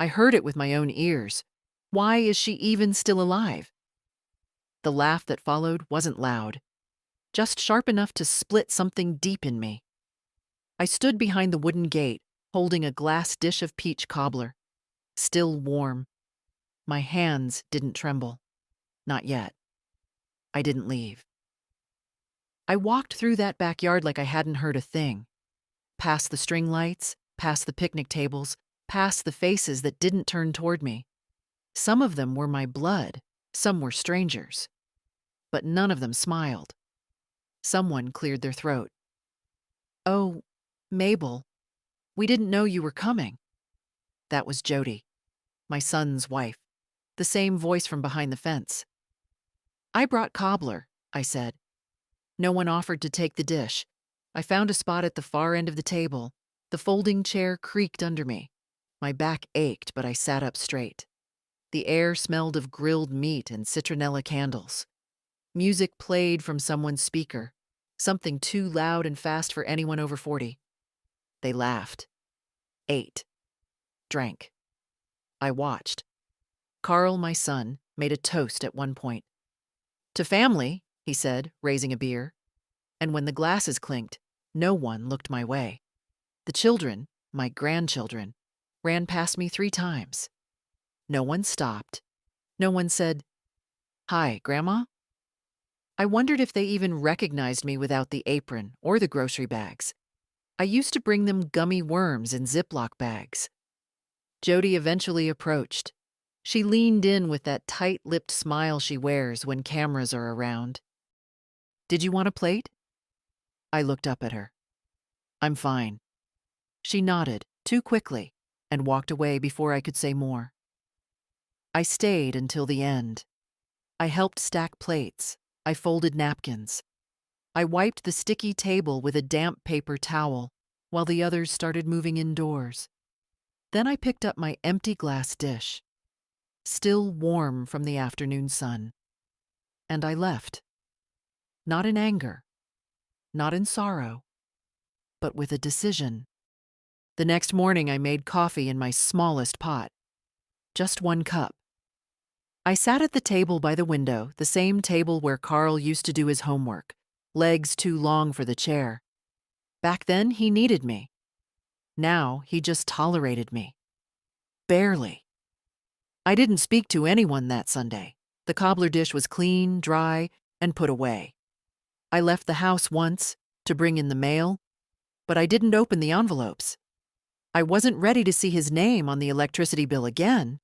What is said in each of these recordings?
I heard it with my own ears. Why is she even still alive? The laugh that followed wasn't loud, just sharp enough to split something deep in me. I stood behind the wooden gate, holding a glass dish of peach cobbler, still warm. My hands didn't tremble. Not yet. I didn't leave. I walked through that backyard like I hadn't heard a thing. Past the string lights, past the picnic tables, past the faces that didn't turn toward me. Some of them were my blood, some were strangers. But none of them smiled. Someone cleared their throat. "Oh, Mabel, we didn't know you were coming." That was Jody, my son's wife, the same voice from behind the fence. "I brought cobbler," I said. No one offered to take the dish. I found a spot at the far end of the table. The folding chair creaked under me. My back ached, but I sat up straight. The air smelled of grilled meat and citronella candles. Music played from someone's speaker, something too loud and fast for anyone over 40. They laughed, ate, drank. I watched. Carl, my son, made a toast at one point. "To family," he said, raising a beer. And when the glasses clinked, no one looked my way. The children, my grandchildren, ran past me 3 times. No one stopped. No one said, "Hi, Grandma?" I wondered if they even recognized me without the apron or the grocery bags. I used to bring them gummy worms in Ziploc bags. Jody eventually approached. She leaned in with that tight-lipped smile she wears when cameras are around. "Did you want a plate?" I looked up at her. "I'm fine." She nodded, too quickly, and walked away before I could say more. I stayed until the end. I helped stack plates. I folded napkins. I wiped the sticky table with a damp paper towel while the others started moving indoors. Then I picked up my empty glass dish, still warm from the afternoon sun, and I left. Not in anger, not in sorrow, but with a decision. The next morning I made coffee in my smallest pot, just 1 cup. I sat at the table by the window, the same table where Carl used to do his homework, legs too long for the chair. Back then, he needed me. Now, he just tolerated me. Barely. I didn't speak to anyone that Sunday. The cobbler dish was clean, dry, and put away. I left the house once to bring in the mail, but I didn't open the envelopes. I wasn't ready to see his name on the electricity bill again.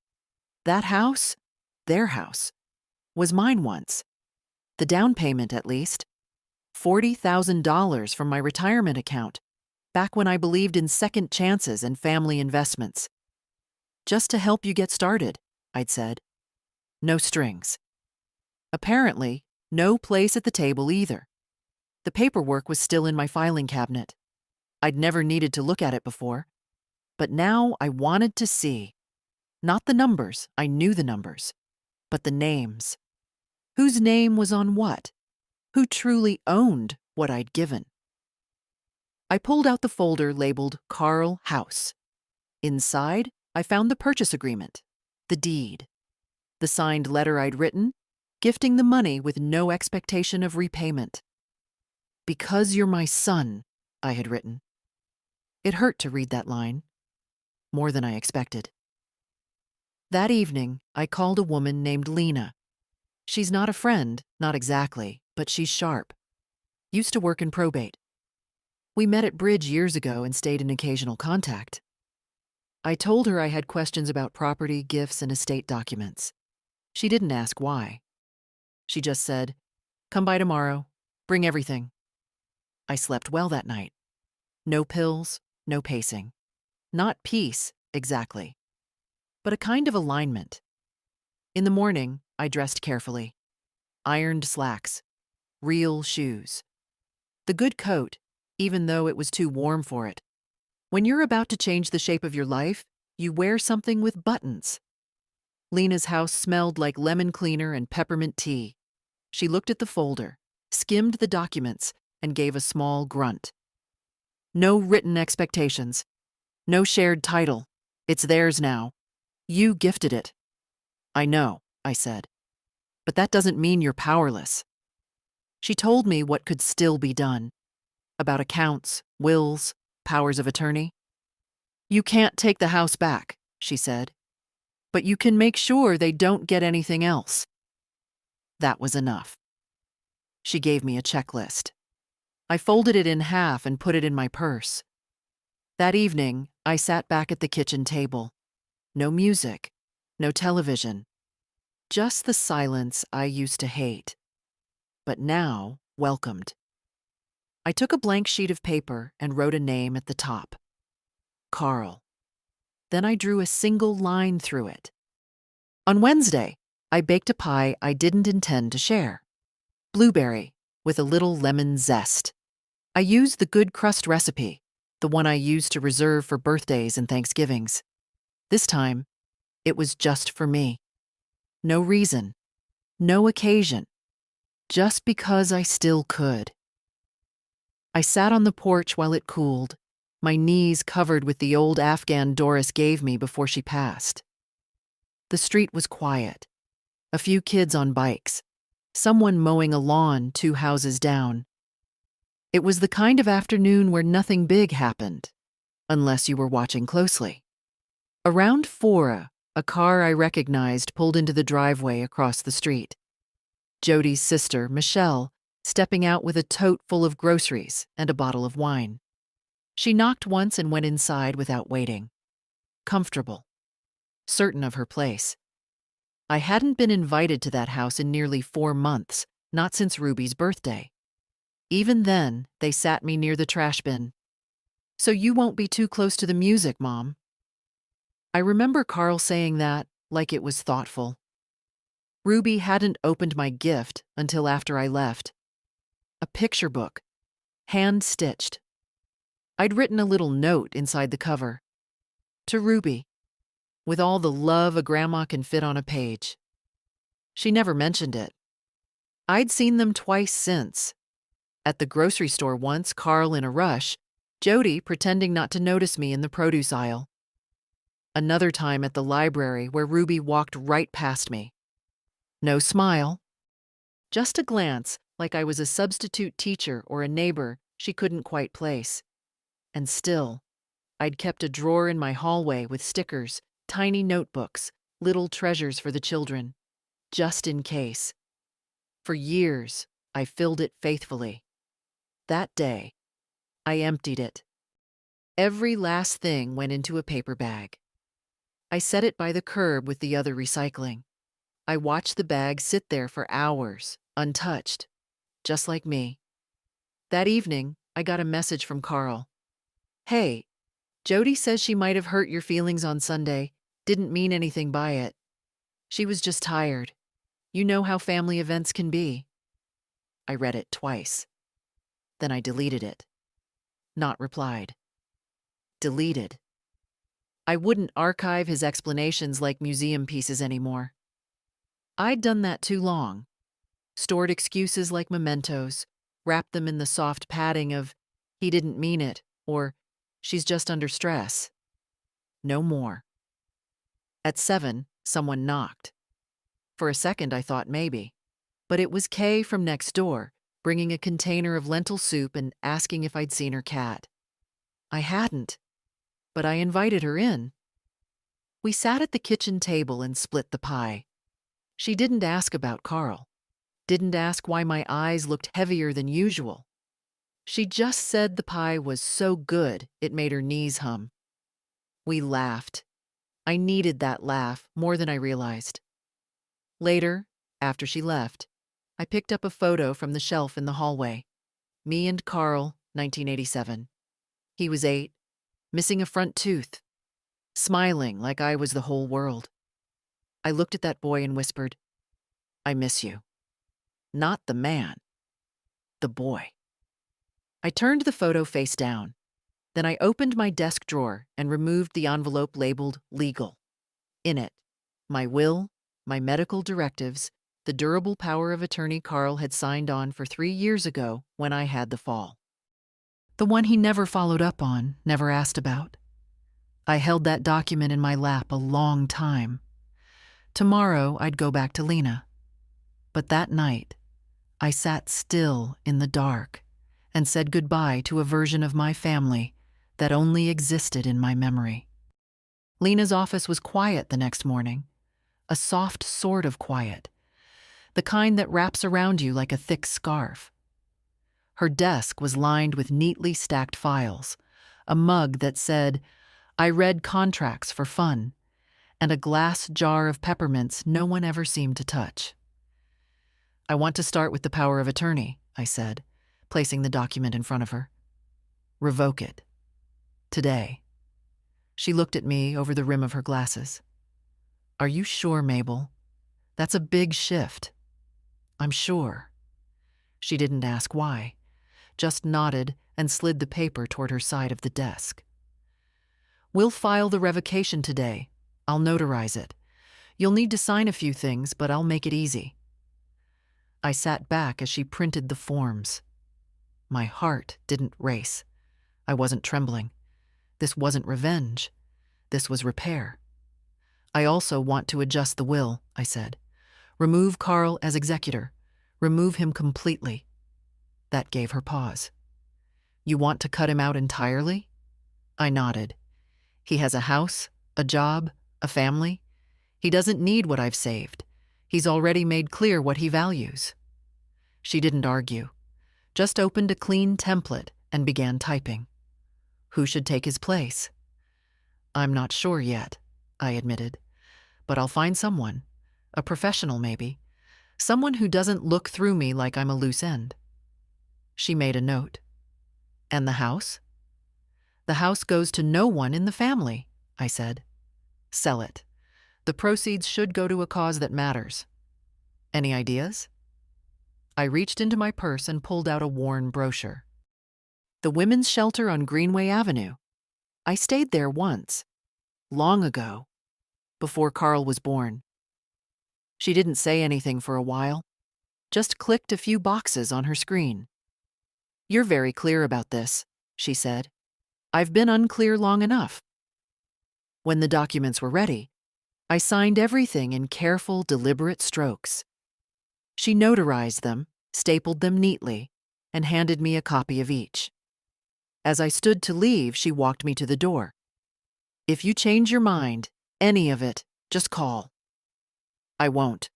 That house, their house, was mine once. The down payment, at least. $40,000 from my retirement account, back when I believed in second chances and family investments. "Just to help you get started," I'd said. No strings. Apparently, no place at the table either. The paperwork was still in my filing cabinet. I'd never needed to look at it before. But now I wanted to see. Not the numbers, I knew the numbers, but the names. Whose name was on what? Who truly owned what I'd given? I pulled out the folder labeled Carl House. Inside, I found the purchase agreement, the deed, the signed letter I'd written, gifting the money with no expectation of repayment. "Because you're my son," I had written. It hurt to read that line, more than I expected. That evening, I called a woman named Lena. She's not a friend, not exactly, but she's sharp. Used to work in probate. We met at Bridge years ago and stayed in occasional contact. I told her I had questions about property, gifts, and estate documents. She didn't ask why. She just said, "Come by tomorrow. Bring everything." I slept well that night. No pills, no pacing. Not peace, exactly, but a kind of alignment. In the morning, I dressed carefully. Ironed slacks. Real shoes. The good coat, even though it was too warm for it. When you're about to change the shape of your life, you wear something with buttons. Lena's house smelled like lemon cleaner and peppermint tea. She looked at the folder, skimmed the documents, and gave a small grunt. "No written expectations. No shared title. It's theirs now. You gifted it. I know, I said. But that doesn't mean you're powerless. She told me what could still be done. About accounts, wills, powers of attorney. You can't take the house back, she said. But you can make sure they don't get anything else. That was enough. She gave me a checklist. I folded it in half and put it in my purse. That evening, I sat back at the kitchen table. No music, no television. Just the silence I used to hate, but now welcomed. I took a blank sheet of paper and wrote a name at the top. Carl. Then I drew a single line through it. On Wednesday, I baked a pie I didn't intend to share. Blueberry with a little lemon zest. I used the good crust recipe, the one I used to reserve for birthdays and Thanksgivings. This time, it was just for me. No reason, no occasion, just because I still could. I sat on the porch while it cooled, my knees covered with the old Afghan Doris gave me before she passed. The street was quiet. A few kids on bikes, someone mowing a lawn 2 houses down. It was the kind of afternoon where nothing big happened, unless you were watching closely. Around 4, a car I recognized pulled into the driveway across the street. Jody's sister, Michelle, stepping out with a tote full of groceries and a bottle of wine. She knocked once and went inside without waiting. Comfortable. Certain of her place. I hadn't been invited to that house in nearly 4 months, not since Ruby's birthday. Even then, they sat me near the trash bin. So you won't be too close to the music, Mom. I remember Carl saying that like it was thoughtful. Ruby hadn't opened my gift until after I left. A picture book, hand-stitched. I'd written a little note inside the cover. To Ruby, with all the love a grandma can fit on a page. She never mentioned it. I'd seen them twice since. At the grocery store once, Carl in a rush, Jody pretending not to notice me in the produce aisle. Another time at the library where Ruby walked right past me. No smile. Just a glance like I was a substitute teacher or a neighbor she couldn't quite place. And still, I'd kept a drawer in my hallway with stickers, tiny notebooks, little treasures for the children, just in case. For years, I filled it faithfully. That day, I emptied it. Every last thing went into a paper bag. I set it by the curb with the other recycling. I watched the bag sit there for hours, untouched, just like me. That evening, I got a message from Carl. Hey, Jody says she might have hurt your feelings on Sunday, didn't mean anything by it. She was just tired. You know how family events can be. I read it twice. Then I deleted it. Not replied. Deleted. I wouldn't archive his explanations like museum pieces anymore. I'd done that too long. Stored excuses like mementos, wrapped them in the soft padding of, he didn't mean it, or she's just under stress. No more. At 7, someone knocked. For a second, I thought maybe. But it was Kay from next door, bringing a container of lentil soup and asking if I'd seen her cat. I hadn't, but I invited her in. We sat at the kitchen table and split the pie. She didn't ask about Carl. Didn't ask why my eyes looked heavier than usual. She just said the pie was so good it made her knees hum. We laughed. I needed that laugh more than I realized. Later, after she left, I picked up a photo from the shelf in the hallway. Me and Carl, 1987. He was 8, missing a front tooth, smiling like I was the whole world. I looked at that boy and whispered, I miss you. Not the man, the boy. I turned the photo face down. Then I opened my desk drawer and removed the envelope labeled legal. In it, my will, my medical directives, the durable power of attorney Carl had signed on for 3 years ago when I had the fall. The one he never followed up on, never asked about. I held that document in my lap a long time. Tomorrow I'd go back to Lena. But that night, I sat still in the dark and said goodbye to a version of my family that only existed in my memory. Lena's office was quiet the next morning, a soft sort of quiet, the kind that wraps around you like a thick scarf. Her desk was lined with neatly stacked files, a mug that said, "I read contracts for fun," and a glass jar of peppermints no one ever seemed to touch. "I want to start with the power of attorney," I said, placing the document in front of her. "Revoke it. Today." She looked at me over the rim of her glasses. "Are you sure, Mabel? That's a big shift." "I'm sure." She didn't ask why, just nodded and slid the paper toward her side of the desk. "We'll file the revocation today. I'll notarize it. You'll need to sign a few things, but I'll make it easy." I sat back as she printed the forms. My heart didn't race. I wasn't trembling. This wasn't revenge. This was repair. "I also want to adjust the will," I said. "Remove Carl as executor. Remove him completely." That gave her pause. "You want to cut him out entirely?" I nodded. "He has a house, a job, a family. He doesn't need what I've saved. He's already made clear what he values." She didn't argue, just opened a clean template and began typing. "Who should take his place?" "I'm not sure yet," I admitted, "but I'll find someone. A professional, maybe. Someone who doesn't look through me like I'm a loose end." She made a note. "And the house?" "The house goes to no one in the family," I said. "Sell it. The proceeds should go to a cause that matters. Any ideas?" I reached into my purse and pulled out a worn brochure. "The women's shelter on Greenway Avenue. I stayed there once. Long ago. Before Carl was born." She didn't say anything for a while, just clicked a few boxes on her screen. "You're very clear about this," she said. "I've been unclear long enough." When the documents were ready, I signed everything in careful, deliberate strokes. She notarized them, stapled them neatly, and handed me a copy of each. As I stood to leave, she walked me to the door. "If you change your mind, any of it, just call." "I won't."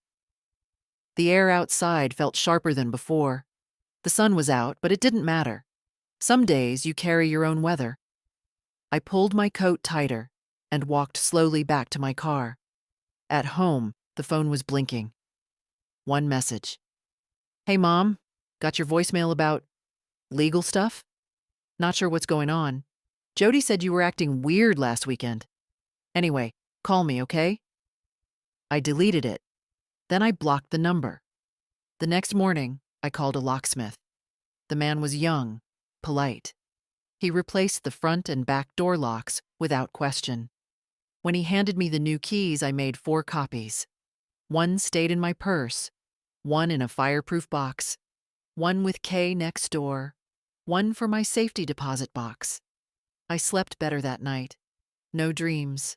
The air outside felt sharper than before. The sun was out, but it didn't matter. Some days you carry your own weather. I pulled my coat tighter and walked slowly back to my car. At home, the phone was blinking. One message. "Hey, Mom, got your voicemail about legal stuff? Not sure what's going on. Jody said you were acting weird last weekend. Anyway, call me, okay?" I deleted it. Then I blocked the number. The next morning, I called a locksmith. The man was young, polite. He replaced the front and back door locks without question. When he handed me the new keys, I made 4 copies. One stayed in my purse, one in a fireproof box, one with K next door, one for my safety deposit box. I slept better that night. No dreams,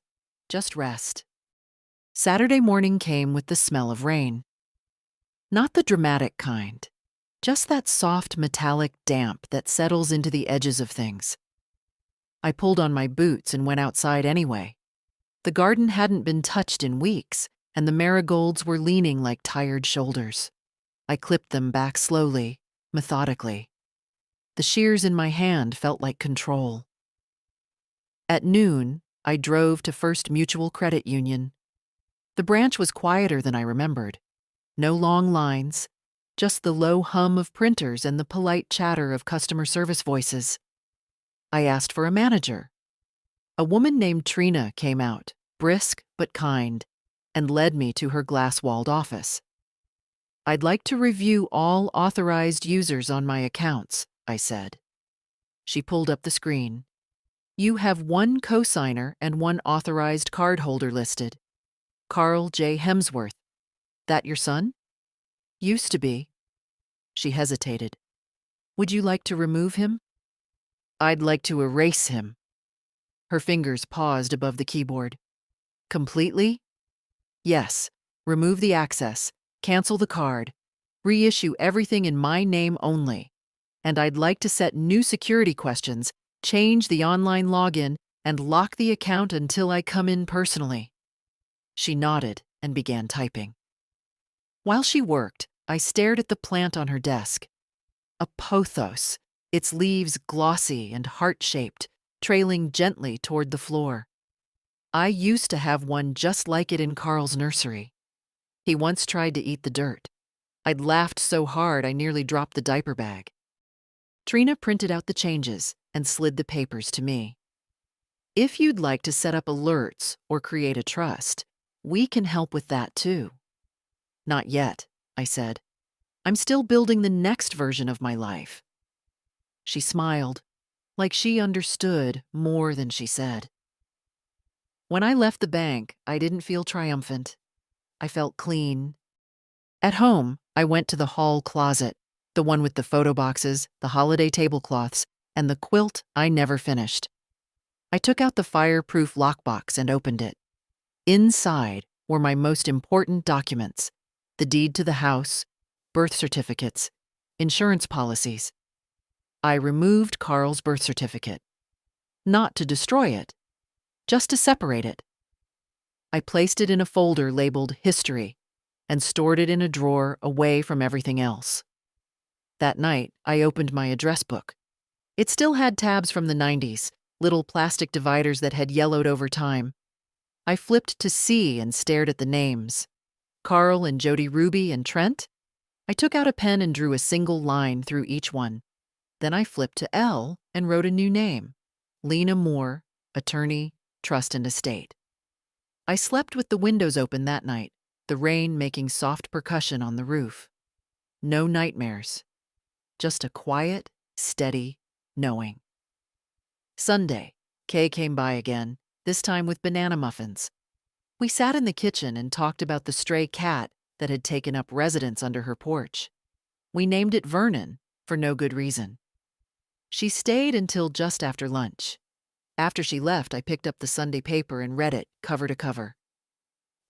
just rest. Saturday morning came with the smell of rain. Not the dramatic kind, just that soft metallic damp that settles into the edges of things. I pulled on my boots and went outside anyway. The garden hadn't been touched in weeks, and the marigolds were leaning like tired shoulders. I clipped them back slowly, methodically. The shears in my hand felt like control. At noon, I drove to First Mutual Credit Union. The branch was quieter than I remembered. No long lines, just the low hum of printers and the polite chatter of customer service voices. I asked for a manager. A woman named Trina came out, brisk but kind, and led me to her glass-walled office. "I'd like to review all authorized users on my accounts," I said. She pulled up the screen. "You have 1 cosigner and 1 authorized cardholder listed. Carl J. Hemsworth. That your son?" "Used to be." She hesitated. "Would you like to remove him?" "I'd like to erase him." Her fingers paused above the keyboard. Completely? Yes. Remove the access, cancel the card, reissue everything in my name only. And I'd like to set new security questions, change the online login, and lock the account until I come in personally. She nodded and began typing. While she worked, I stared at the plant on her desk. A pothos, its leaves glossy and heart-shaped, trailing gently toward the floor. I used to have one just like it in Carl's nursery. He once tried to eat the dirt. I'd laughed so hard I nearly dropped the diaper bag. Trina printed out the changes and slid the papers to me. If you'd like to set up alerts or create a trust, we can help with that too. Not yet, I said. I'm still building the next version of my life. She smiled, like she understood more than she said. When I left the bank, I didn't feel triumphant. I felt clean. At home, I went to the hall closet, the one with the photo boxes, the holiday tablecloths, and the quilt I never finished. I took out the fireproof lockbox and opened it. Inside were my most important documents: the deed to the house, birth certificates, insurance policies. I removed Carl's birth certificate. Not to destroy it, just to separate it. I placed it in a folder labeled History and stored it in a drawer away from everything else. That night, I opened my address book. It still had tabs from the 90s, little plastic dividers that had yellowed over time. I flipped to C and stared at the names. Carl and Jody Ruby and Trent? I took out a pen and drew a single line through each one. Then I flipped to L and wrote a new name: Lena Moore, attorney, trust and estate. I slept with the windows open that night, the rain making soft percussion on the roof. No nightmares, just a quiet, steady knowing. Sunday, Kay came by again, this time with banana muffins. We sat in the kitchen and talked about the stray cat that had taken up residence under her porch. We named it Vernon, for no good reason. She stayed until just after lunch. After she left, I picked up the Sunday paper and read it cover to cover.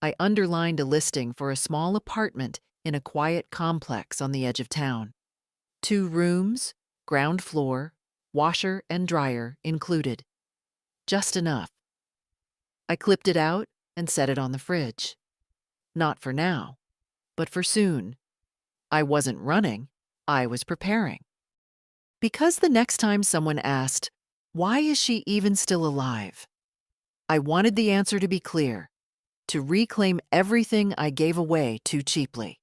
I underlined a listing for a small apartment in a quiet complex on the edge of town. 2 rooms, ground floor, washer and dryer included. Just enough. I clipped it out and set it on the fridge. Not for now, but for soon. I wasn't running, I was preparing. Because the next time someone asked, "Why is she even still alive?" I wanted the answer to be clear: to reclaim everything I gave away too cheaply.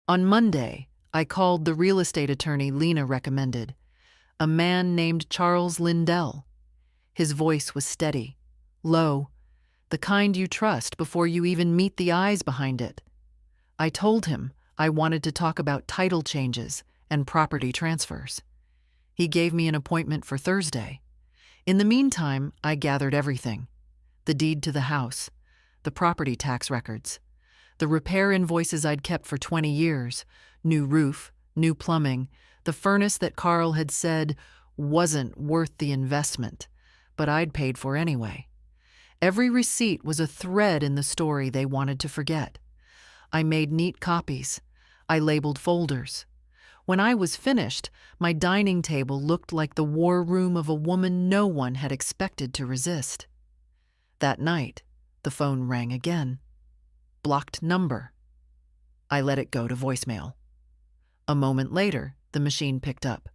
On Monday, I called the real estate attorney Lena recommended, a man named Charles Lindell. His voice was steady, low, the kind you trust before you even meet the eyes behind it. I told him I wanted to talk about title changes and property transfers. He gave me an appointment for Thursday. In the meantime, I gathered everything: the deed to the house, the property tax records, the repair invoices I'd kept for 20 years, new roof, new plumbing, the furnace that Carl had said wasn't worth the investment, but I'd paid for anyway. Every receipt was a thread in the story they wanted to forget. I made neat copies. I labeled folders. When I was finished, my dining table looked like the war room of a woman no one had expected to resist. That night, the phone rang again. Blocked number. I let it go to voicemail. A moment later, the machine picked up.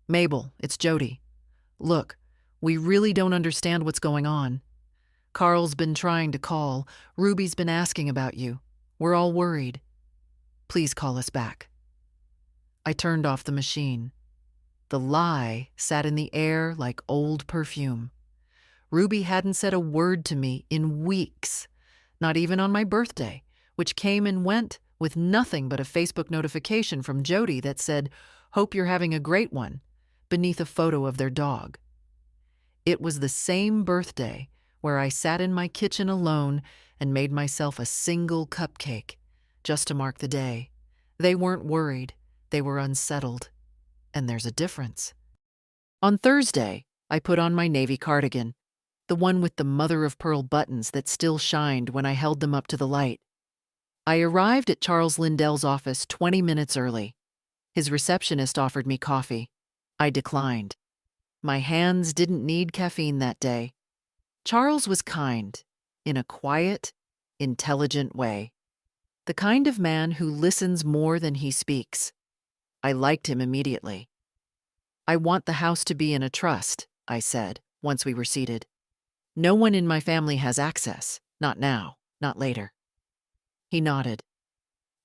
"Mabel, it's Jody. Look, we really don't understand what's going on. Carl's been trying to call. Ruby's been asking about you. We're all worried. Please call us back." I turned off the machine. The lie sat in the air like old perfume. Ruby hadn't said a word to me in weeks, not even on my birthday, which came and went with nothing but a Facebook notification from Jody that said, "Hope you're having a great one," beneath a photo of their dog. It was the same birthday where I sat in my kitchen alone and made myself a single cupcake, just to mark the day. They weren't worried. They were unsettled. And there's a difference. On Thursday, I put on my navy cardigan, the one with the mother-of-pearl buttons that still shined when I held them up to the light. I arrived at Charles Lindell's office 20 minutes early. His receptionist offered me coffee. I declined. My hands didn't need caffeine that day. Charles was kind, in a quiet, intelligent way. The kind of man who listens more than he speaks. I liked him immediately. "I want the house to be in a trust," I said, once we were seated. "No one in my family has access. Not now, not later." He nodded.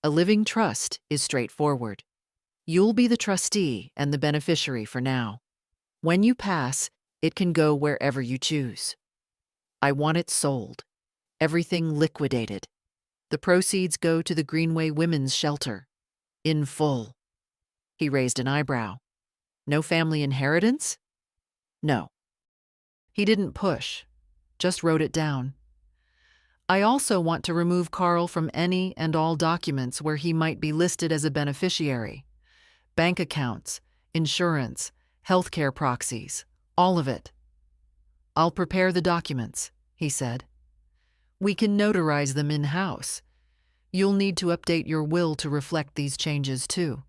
"A living trust is straightforward. You'll be the trustee and the beneficiary for now. When you pass, it can go wherever you choose. I want it sold. Everything liquidated. The proceeds go to the Greenway Women's Shelter. In full." He raised an eyebrow. "No family inheritance?" "No." He didn't push, just wrote it down. "I also want to remove Carl from any and all documents where he might be listed as a beneficiary. Bank accounts, insurance, healthcare proxies, all of it." "I'll prepare the documents," he said. "We can notarize them in-house. You'll need to update your will to reflect these changes too."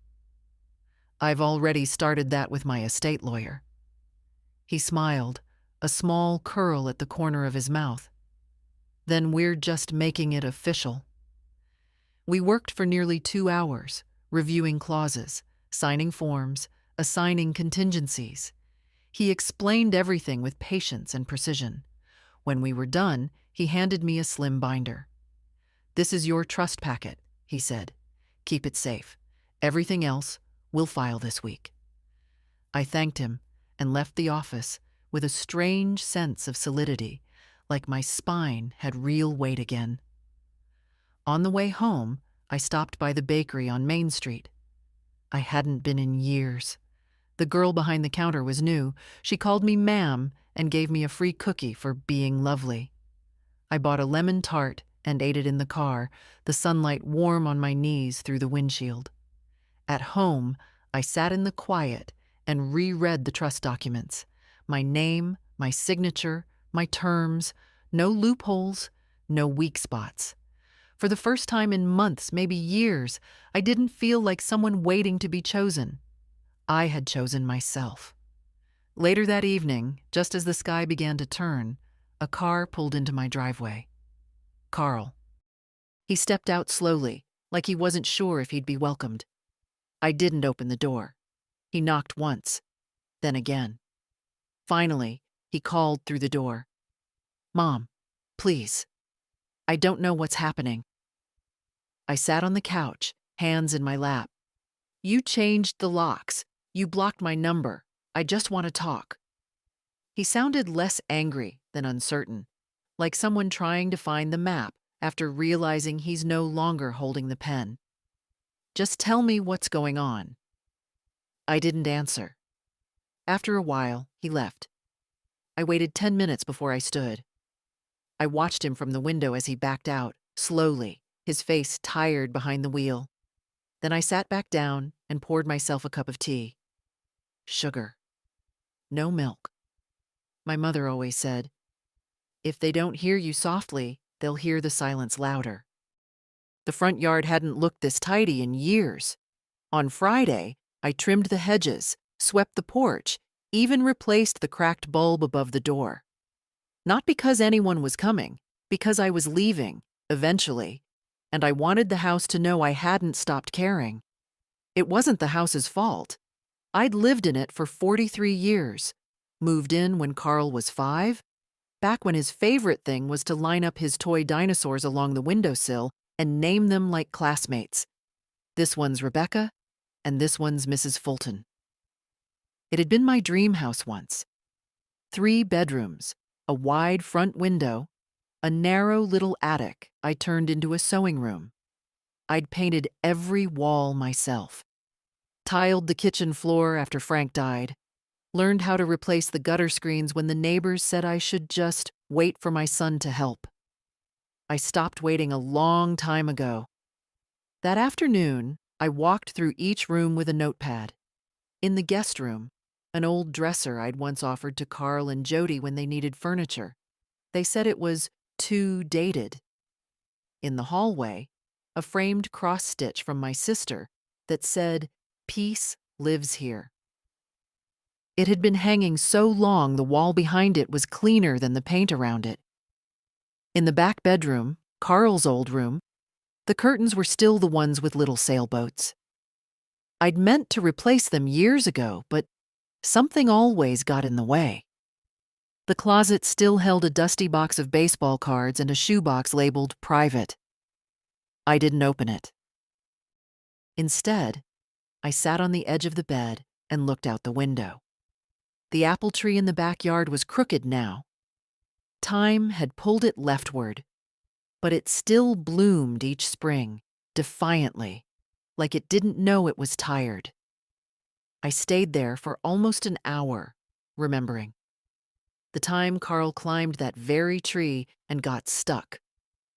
"I've already started that with my estate lawyer." He smiled, a small curl at the corner of his mouth. "Then we're just making it official." We worked for nearly 2 hours, reviewing clauses, signing forms, assigning contingencies. He explained everything with patience and precision. When we were done, he handed me a slim binder. "This is your trust packet," he said. "Keep it safe. Everything else we'll file this week." I thanked him and left the office with a strange sense of solidity, like my spine had real weight again. On the way home, I stopped by the bakery on Main Street. I hadn't been in years. The girl behind the counter was new. She called me ma'am and gave me a free cookie for being lovely. I bought a lemon tart and ate it in the car, the sunlight warm on my knees through the windshield. At home, I sat in the quiet and reread the trust documents. My name, my signature, my terms, no loopholes, no weak spots. For the first time in months, maybe years, I didn't feel like someone waiting to be chosen. I had chosen myself. Later that evening, just as the sky began to turn, a car pulled into my driveway. Carl. He stepped out slowly, like he wasn't sure if he'd be welcomed. I didn't open the door. He knocked once, then again. Finally, he called through the door. "Mom, please. I don't know what's happening." I sat on the couch, hands in my lap. "You changed the locks. You blocked my number. I just want to talk." He sounded less angry than uncertain, like someone trying to find the map after realizing he's no longer holding the pen. "Just tell me what's going on." I didn't answer. After a while, he left. I waited 10 minutes before I stood. I watched him from the window as he backed out, slowly, his face tired behind the wheel. Then I sat back down and poured myself a cup of tea. Sugar. No milk. My mother always said, "If they don't hear you softly, they'll hear the silence louder." The front yard hadn't looked this tidy in years. On Friday, I trimmed the hedges, swept the porch, even replaced the cracked bulb above the door. Not because anyone was coming, because I was leaving, eventually, and I wanted the house to know I hadn't stopped caring. It wasn't the house's fault. I'd lived in it for 43 years, moved in when Carl was 5, back when his favorite thing was to line up his toy dinosaurs along the windowsill and name them like classmates. This one's Rebecca, and this one's Mrs. Fulton. It had been my dream house once. 3 bedrooms, a wide front window, a narrow little attic I turned into a sewing room. I'd painted every wall myself, tiled the kitchen floor after Frank died, learned how to replace the gutter screens when the neighbors said I should just wait for my son to help. I stopped waiting a long time ago. That afternoon, I walked through each room with a notepad. In the guest room, an old dresser I'd once offered to Carl and Jody when they needed furniture, They said it was too dated. In the hallway, a framed cross-stitch from my sister that said, "Peace lives here." It had been hanging so long the wall behind it was cleaner than the paint around it. In the back bedroom, Carl's old room, the curtains were still the ones with little sailboats. I'd meant to replace them years ago, but something always got in the way. The closet still held a dusty box of baseball cards and a shoebox labeled "Private." I didn't open it. Instead, I sat on the edge of the bed and looked out the window. The apple tree in the backyard was crooked now. Time had pulled it leftward, but it still bloomed each spring, defiantly, like it didn't know it was tired. I stayed there for almost an hour, remembering. The time Carl climbed that very tree and got stuck,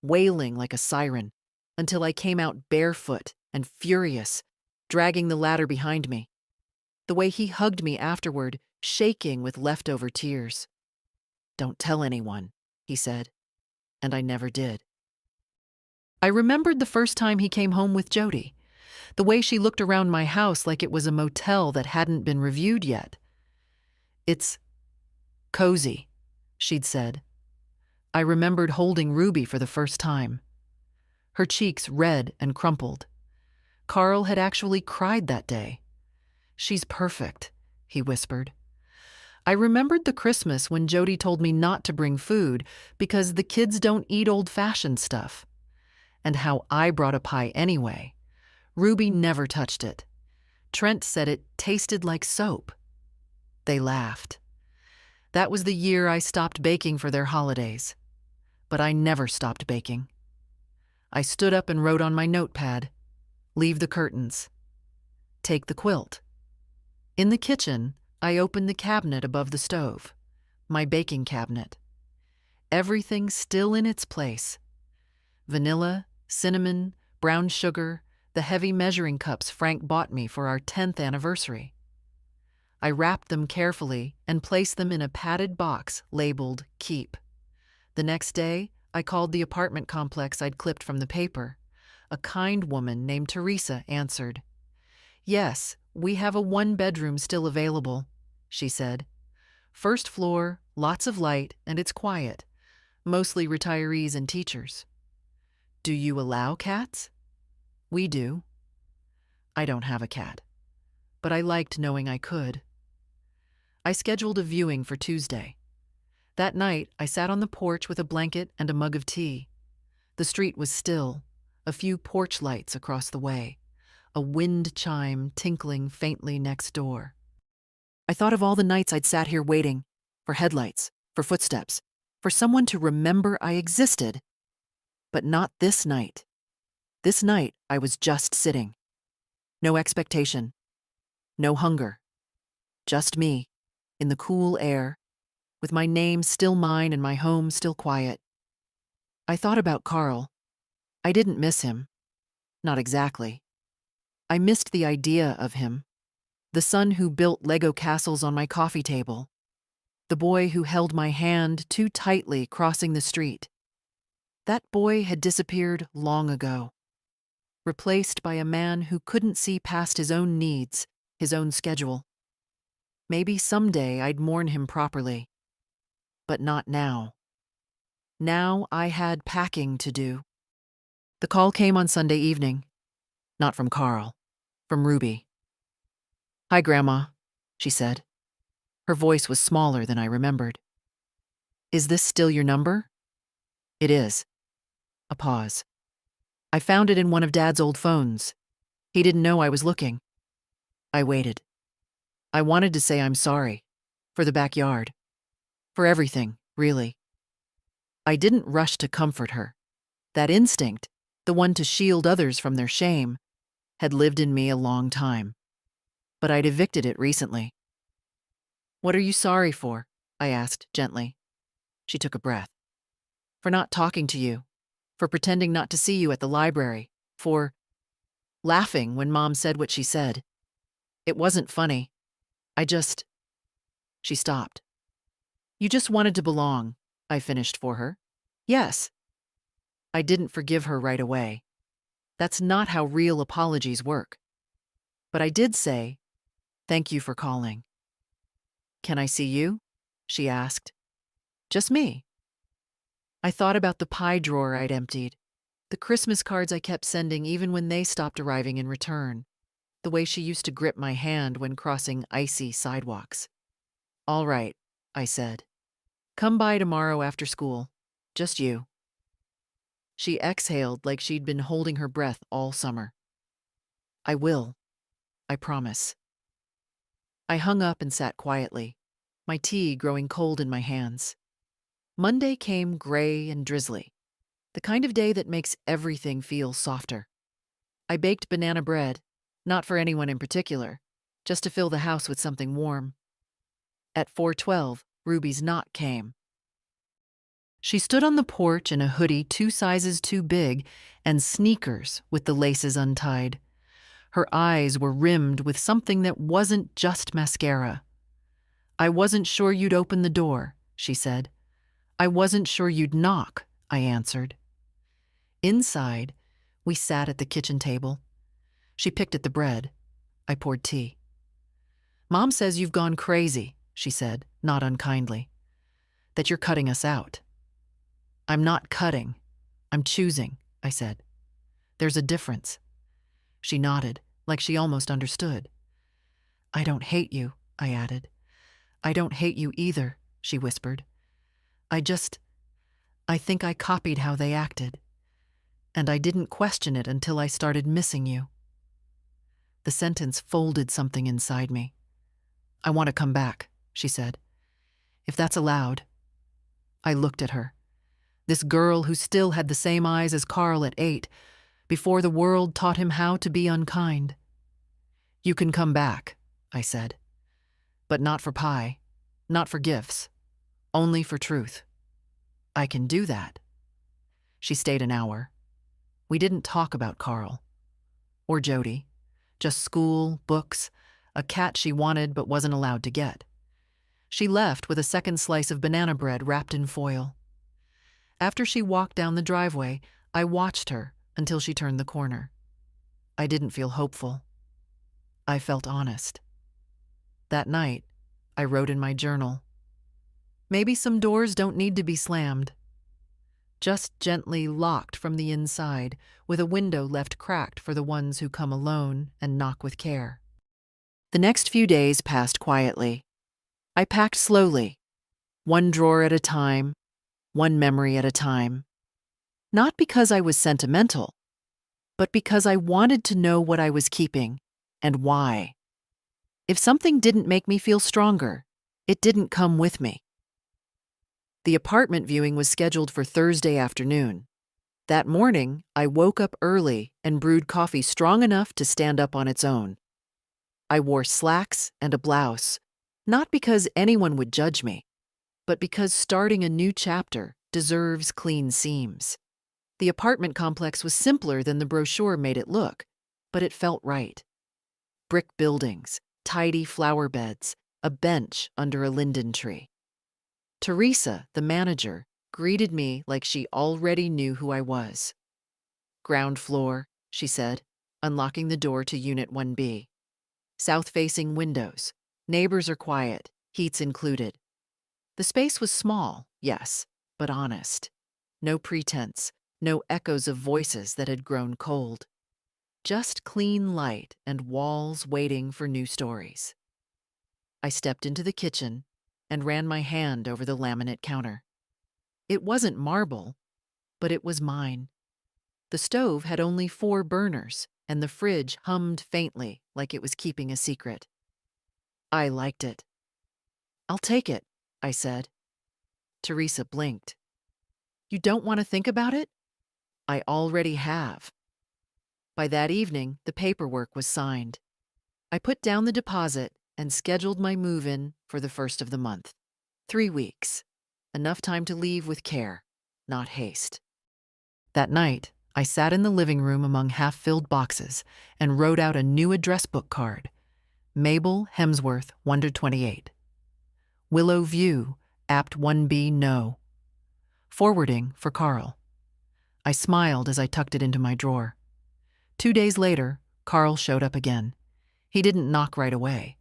wailing like a siren, until I came out barefoot and furious, dragging the ladder behind me. The way he hugged me afterward, shaking with leftover tears. "Don't tell anyone," he said, and I never did. I remembered the first time he came home with Jody, the way she looked around my house like it was a motel that hadn't been reviewed yet. "It's cozy," she'd said. I remembered holding Ruby for the first time. Her cheeks red and crumpled. Carl had actually cried that day. "She's perfect," he whispered. I remembered the Christmas when Jody told me not to bring food because the kids don't eat old-fashioned stuff, and how I brought a pie anyway. Ruby never touched it. Trent said it tasted like soap. They laughed. That was the year I stopped baking for their holidays. But I never stopped baking. I stood up and wrote on my notepad, "Leave the curtains. Take the quilt." In the kitchen, I opened the cabinet above the stove, my baking cabinet. Everything still in its place. Vanilla, cinnamon, brown sugar, the heavy measuring cups Frank bought me for our 10th anniversary. I wrapped them carefully and placed them in a padded box labeled "Keep." The next day, I called the apartment complex I'd clipped from the paper. A kind woman named Teresa answered. "Yes, we have a 1-bedroom still available," she said. "First floor, lots of light, and it's quiet. Mostly retirees and teachers." "Do you allow cats?" "We do." I don't have a cat, but I liked knowing I could. I scheduled a viewing for Tuesday. That night, I sat on the porch with a blanket and a mug of tea. The street was still, a few porch lights across the way, a wind chime tinkling faintly next door. I thought of all the nights I'd sat here waiting, for headlights, for footsteps, for someone to remember I existed. But not this night. This night, I was just sitting. No expectation. No hunger. Just me, in the cool air, with my name still mine and my home still quiet. I thought about Carl. I didn't miss him. Not exactly. I missed the idea of him. The son who built Lego castles on my coffee table. The boy who held my hand too tightly crossing the street. That boy had disappeared long ago, replaced by a man who couldn't see past his own needs, his own schedule. Maybe someday I'd mourn him properly. But not now. Now I had packing to do. The call came on Sunday evening. Not from Carl, from Ruby. "Hi, Grandma," she said. Her voice was smaller than I remembered. "Is this still your number?" "It is." A pause. "I found it in one of Dad's old phones. He didn't know I was looking." I waited. I wanted to say I'm sorry. For the backyard. For everything, really. I didn't rush to comfort her. That instinct, the one to shield others from their shame, had lived in me a long time. But I'd evicted it recently. "What are you sorry for?" I asked gently. She took a breath. "For not talking to you. For pretending not to see you at the library. For laughing when Mom said what she said. It wasn't funny. I just..." She stopped. "You just wanted to belong," I finished for her. Yes. I didn't forgive her right away. That's not how real apologies work. But I did say, "Thank you for calling." "Can I see you?" she asked. "Just me." I thought about the pie drawer I'd emptied, the Christmas cards I kept sending even when they stopped arriving in return, the way she used to grip my hand when crossing icy sidewalks. "All right," I said. "Come by tomorrow after school. Just you." She exhaled like she'd been holding her breath all summer. "I will. I promise." I hung up and sat quietly, my tea growing cold in my hands. Monday came gray and drizzly, the kind of day that makes everything feel softer. I baked banana bread, not for anyone in particular, just to fill the house with something warm. At 4:12, Ruby's knock came. She stood on the porch in a hoodie 2 sizes too big and sneakers with the laces untied. Her eyes were rimmed with something that wasn't just mascara. "I wasn't sure you'd open the door," she said. "I wasn't sure you'd knock," I answered. Inside, we sat at the kitchen table. She picked at the bread. I poured tea. "Mom says you've gone crazy," she said, not unkindly. "That you're cutting us out." "I'm not cutting. I'm choosing," I said. "There's a difference." She nodded, like she almost understood. "I don't hate you," I added. "I don't hate you either," she whispered. I think I copied how they acted. And I didn't question it until I started missing you." The sentence folded something inside me. "I want to come back," she said. "If that's allowed." I looked at her. This girl who still had the same eyes as Carl at 8, before the world taught him how to be unkind. "You can come back," I said. "But not for pie, not for gifts, only for truth." "I can do that." She stayed an hour. We didn't talk about Carl or Jody, just school, books, a cat she wanted but wasn't allowed to get. She left with a second slice of banana bread wrapped in foil. After she walked down the driveway, I watched her until she turned the corner. I didn't feel hopeful. I felt honest. That night, I wrote in my journal, "Maybe some doors don't need to be slammed. Just gently locked from the inside, with a window left cracked for the ones who come alone and knock with care." The next few days passed quietly. I packed slowly, one drawer at a time, one memory at a time. Not because I was sentimental, but because I wanted to know what I was keeping and why. If something didn't make me feel stronger, it didn't come with me. The apartment viewing was scheduled for Thursday afternoon. That morning, I woke up early and brewed coffee strong enough to stand up on its own. I wore slacks and a blouse, not because anyone would judge me, but because starting a new chapter deserves clean seams. The apartment complex was simpler than the brochure made it look, but it felt right. Brick buildings, tidy flower beds, a bench under a linden tree. Teresa, the manager, greeted me like she already knew who I was. "Ground floor," she said, unlocking the door to Unit 1B. "South-facing windows. Neighbors are quiet, heat's included." The space was small, yes, but honest. No pretense, no echoes of voices that had grown cold. Just clean light and walls waiting for new stories. I stepped into the kitchen and ran my hand over the laminate counter. It wasn't marble, but it was mine. The stove had only 4 burners, and the fridge hummed faintly like it was keeping a secret. I liked it. "I'll take it," I said. Teresa blinked. "You don't want to think about it?" "I already have." By that evening, the paperwork was signed. I put down the deposit and scheduled my move-in for the 1st of the month. 3 weeks. Enough time to leave with care, not haste. That night, I sat in the living room among half-filled boxes and wrote out a new address book card. Mabel Hemsworth, 128. Willow View, Apt 1B, No. forwarding for Carl. I smiled as I tucked it into my drawer. 2 days later, Carl showed up again. He didn't knock right away.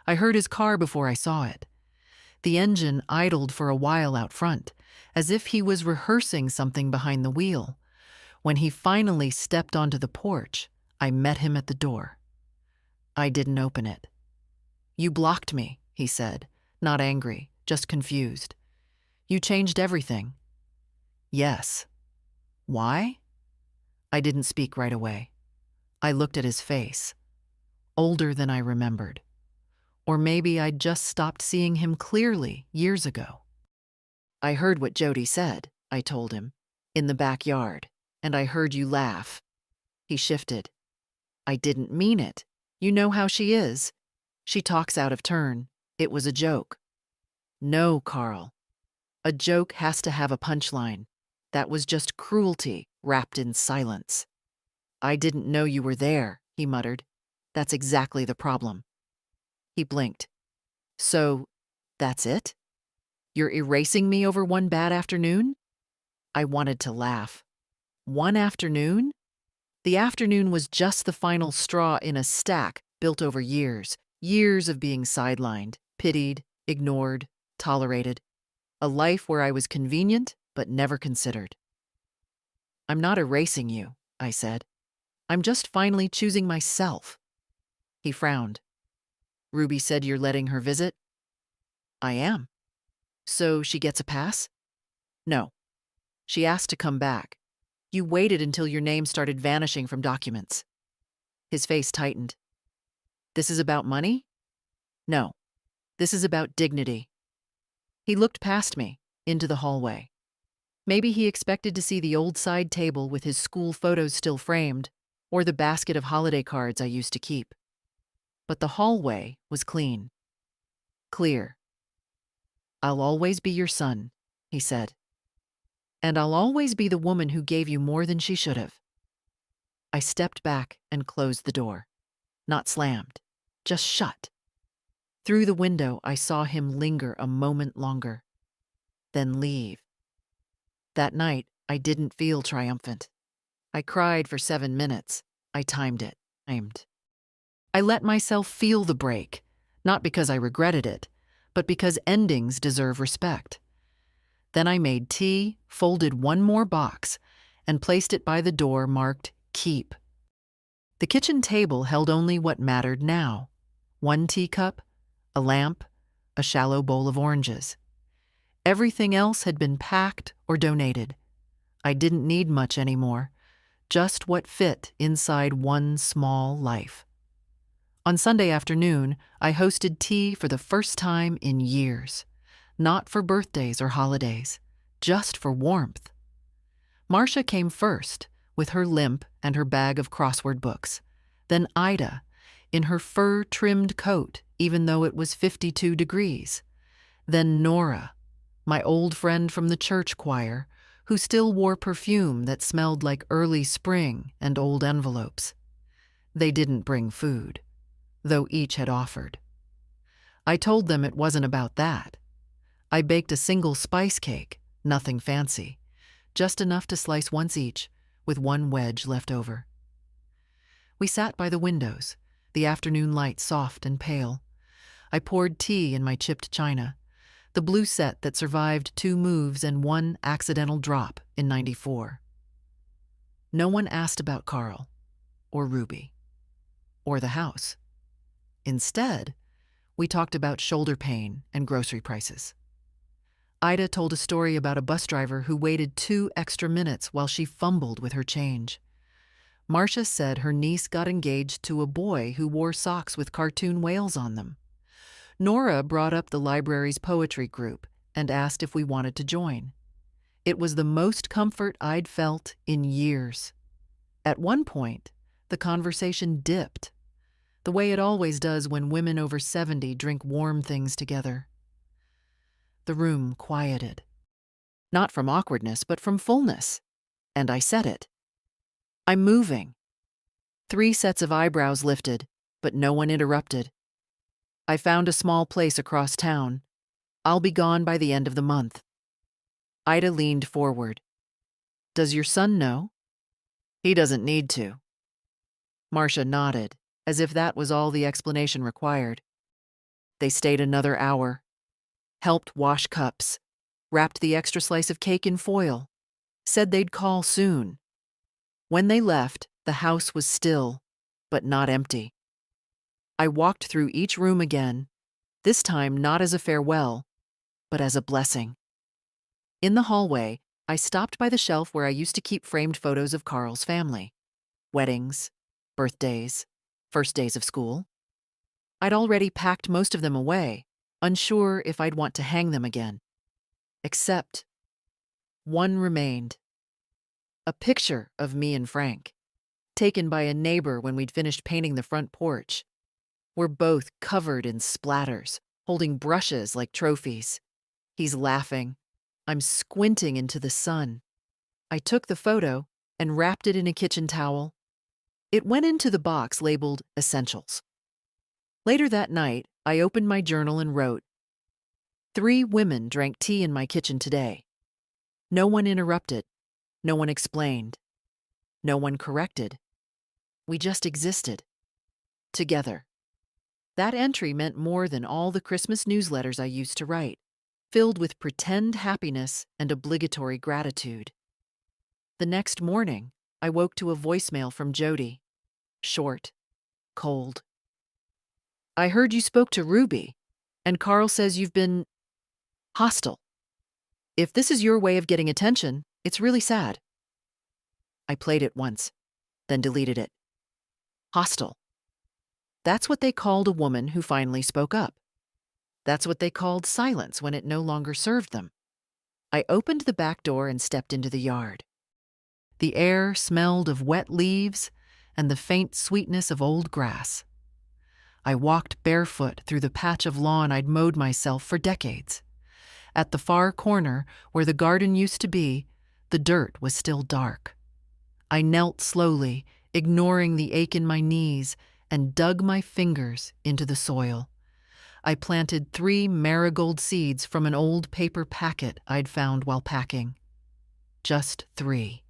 I heard his car before I saw it. The engine idled for a while out front, as if he was rehearsing something behind the wheel. When he finally stepped onto the porch, I met him at the door. I didn't open it. "You blocked me," he said, not angry, just confused. "You changed everything." "Yes." "Why?" I didn't speak right away. I looked at his face. Older than I remembered. Or maybe I'd just stopped seeing him clearly years ago. "I heard what Jody said," I told him, "in the backyard, and I heard you laugh." He shifted. "I didn't mean it. You know how she is. She talks out of turn. It was a joke." "No, Carl. A joke has to have a punchline. That was just cruelty wrapped in silence." "I didn't know you were there," he muttered. "That's exactly the problem." He blinked. "So, that's it? You're erasing me over one bad afternoon?" I wanted to laugh. One afternoon? The afternoon was just the final straw in a stack built over years. Years of being sidelined, pitied, ignored, tolerated. A life where I was convenient but never considered. "I'm not erasing you," I said. "I'm just finally choosing myself." He frowned. "Ruby said you're letting her visit?" "I am." "So she gets a pass?" "No. She asked to come back. You waited until your name started vanishing from documents." His face tightened. "This is about money?" "No. This is about dignity." He looked past me, into the hallway. Maybe he expected to see the old side table with his school photos still framed, or the basket of holiday cards I used to keep. But the hallway was clean. Clear. "I'll always be your son," he said. "And I'll always be the woman who gave you more than she should have." I stepped back and closed the door. Not slammed, just shut. Through the window, I saw him linger a moment longer, then leave. That night, I didn't feel triumphant. I cried for 7 minutes. I timed it. I let myself feel the break, not because I regretted it, but because endings deserve respect. Then I made tea, folded one more box, and placed it by the door marked "Keep." The kitchen table held only what mattered now: 1 teacup, a lamp, a shallow bowl of oranges. Everything else had been packed or donated. I didn't need much anymore, just what fit inside one small life. On Sunday afternoon, I hosted tea for the first time in years. Not for birthdays or holidays, just for warmth. Marcia came first, with her limp and her bag of crossword books. Then Ida, in her fur-trimmed coat, even though it was 52 degrees. Then Nora, my old friend from the church choir, who still wore perfume that smelled like early spring and old envelopes. They didn't bring food, though each had offered. I told them it wasn't about that. I baked a single spice cake, nothing fancy, just enough to slice once each, with 1 wedge left over. We sat by the windows, the afternoon light soft and pale. I poured tea in my chipped china, the blue set that survived 2 moves and 1 accidental drop in '94. No one asked about Carl, or Ruby, or the house. Instead, we talked about shoulder pain and grocery prices. Ida told a story about a bus driver who waited 2 extra minutes while she fumbled with her change. Marcia said her niece got engaged to a boy who wore socks with cartoon whales on them. Nora brought up the library's poetry group and asked if we wanted to join. It was the most comfort I'd felt in years. At one point, the conversation dipped, the way it always does when women over 70 drink warm things together. The room quieted. Not from awkwardness, but from fullness. And I said it. "I'm moving." 3 sets of eyebrows lifted, but no one interrupted. "I found a small place across town. I'll be gone by the end of the month." Ida leaned forward. Does your son know? He doesn't need to. Marcia nodded, as if that was all the explanation required. They stayed another hour, helped wash cups, wrapped the extra slice of cake in foil, said they'd call soon. When they left, the house was still, but not empty. I walked through each room again, this time not as a farewell, but as a blessing. In the hallway, I stopped by the shelf where I used to keep framed photos of Carl's family. Weddings, birthdays, first days of school. I'd already packed most of them away, unsure if I'd want to hang them again. Except one remained. A picture of me and Frank, taken by a neighbor when we'd finished painting the front porch. We're both covered in splatters, holding brushes like trophies. He's laughing. I'm squinting into the sun. I took the photo and wrapped it in a kitchen towel. It went into the box labeled Essentials. Later that night, I opened my journal and wrote, 3 women drank tea in my kitchen today. No one interrupted. No one explained. No one corrected. We just existed. Together. That entry meant more than all the Christmas newsletters I used to write, filled with pretend happiness and obligatory gratitude. The next morning, I woke to a voicemail from Jody. Short, cold. I heard you spoke to Ruby, and Carl says you've been hostile. If this is your way of getting attention, it's really sad. I played it once, then deleted it. Hostile. That's what they called a woman who finally spoke up. That's what they called silence when it no longer served them. I opened the back door and stepped into the yard. The air smelled of wet leaves and the faint sweetness of old grass. I walked barefoot through the patch of lawn I'd mowed myself for decades. At the far corner, where the garden used to be, the dirt was still dark. I knelt slowly, ignoring the ache in my knees, and dug my fingers into the soil. I planted 3 marigold seeds from an old paper packet I'd found while packing. Just 3.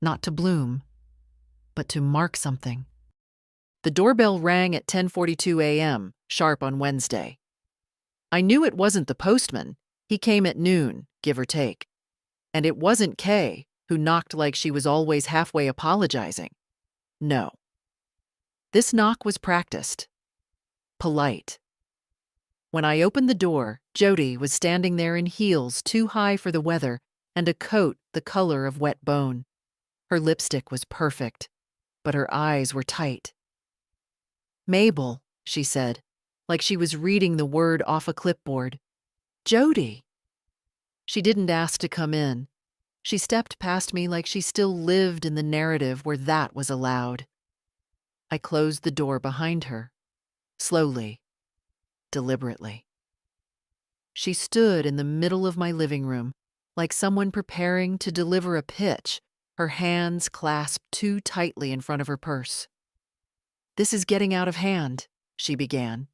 Not to bloom, but to mark something. The doorbell rang at 10:42 a.m., sharp on Wednesday. I knew it wasn't the postman. He came at noon, give or take. And it wasn't Kay, who knocked like she was always halfway apologizing. No. This knock was practiced. Polite. When I opened the door, Jody was standing there in heels too high for the weather and a coat the color of wet bone. Her lipstick was perfect, but her eyes were tight. Mabel, she said, like she was reading the word off a clipboard. Jody. She didn't ask to come in. She stepped past me like she still lived in the narrative where that was allowed. I closed the door behind her, slowly, deliberately. She stood in the middle of my living room, like someone preparing to deliver a pitch, her hands clasped too tightly in front of her purse. This is getting out of hand, she began.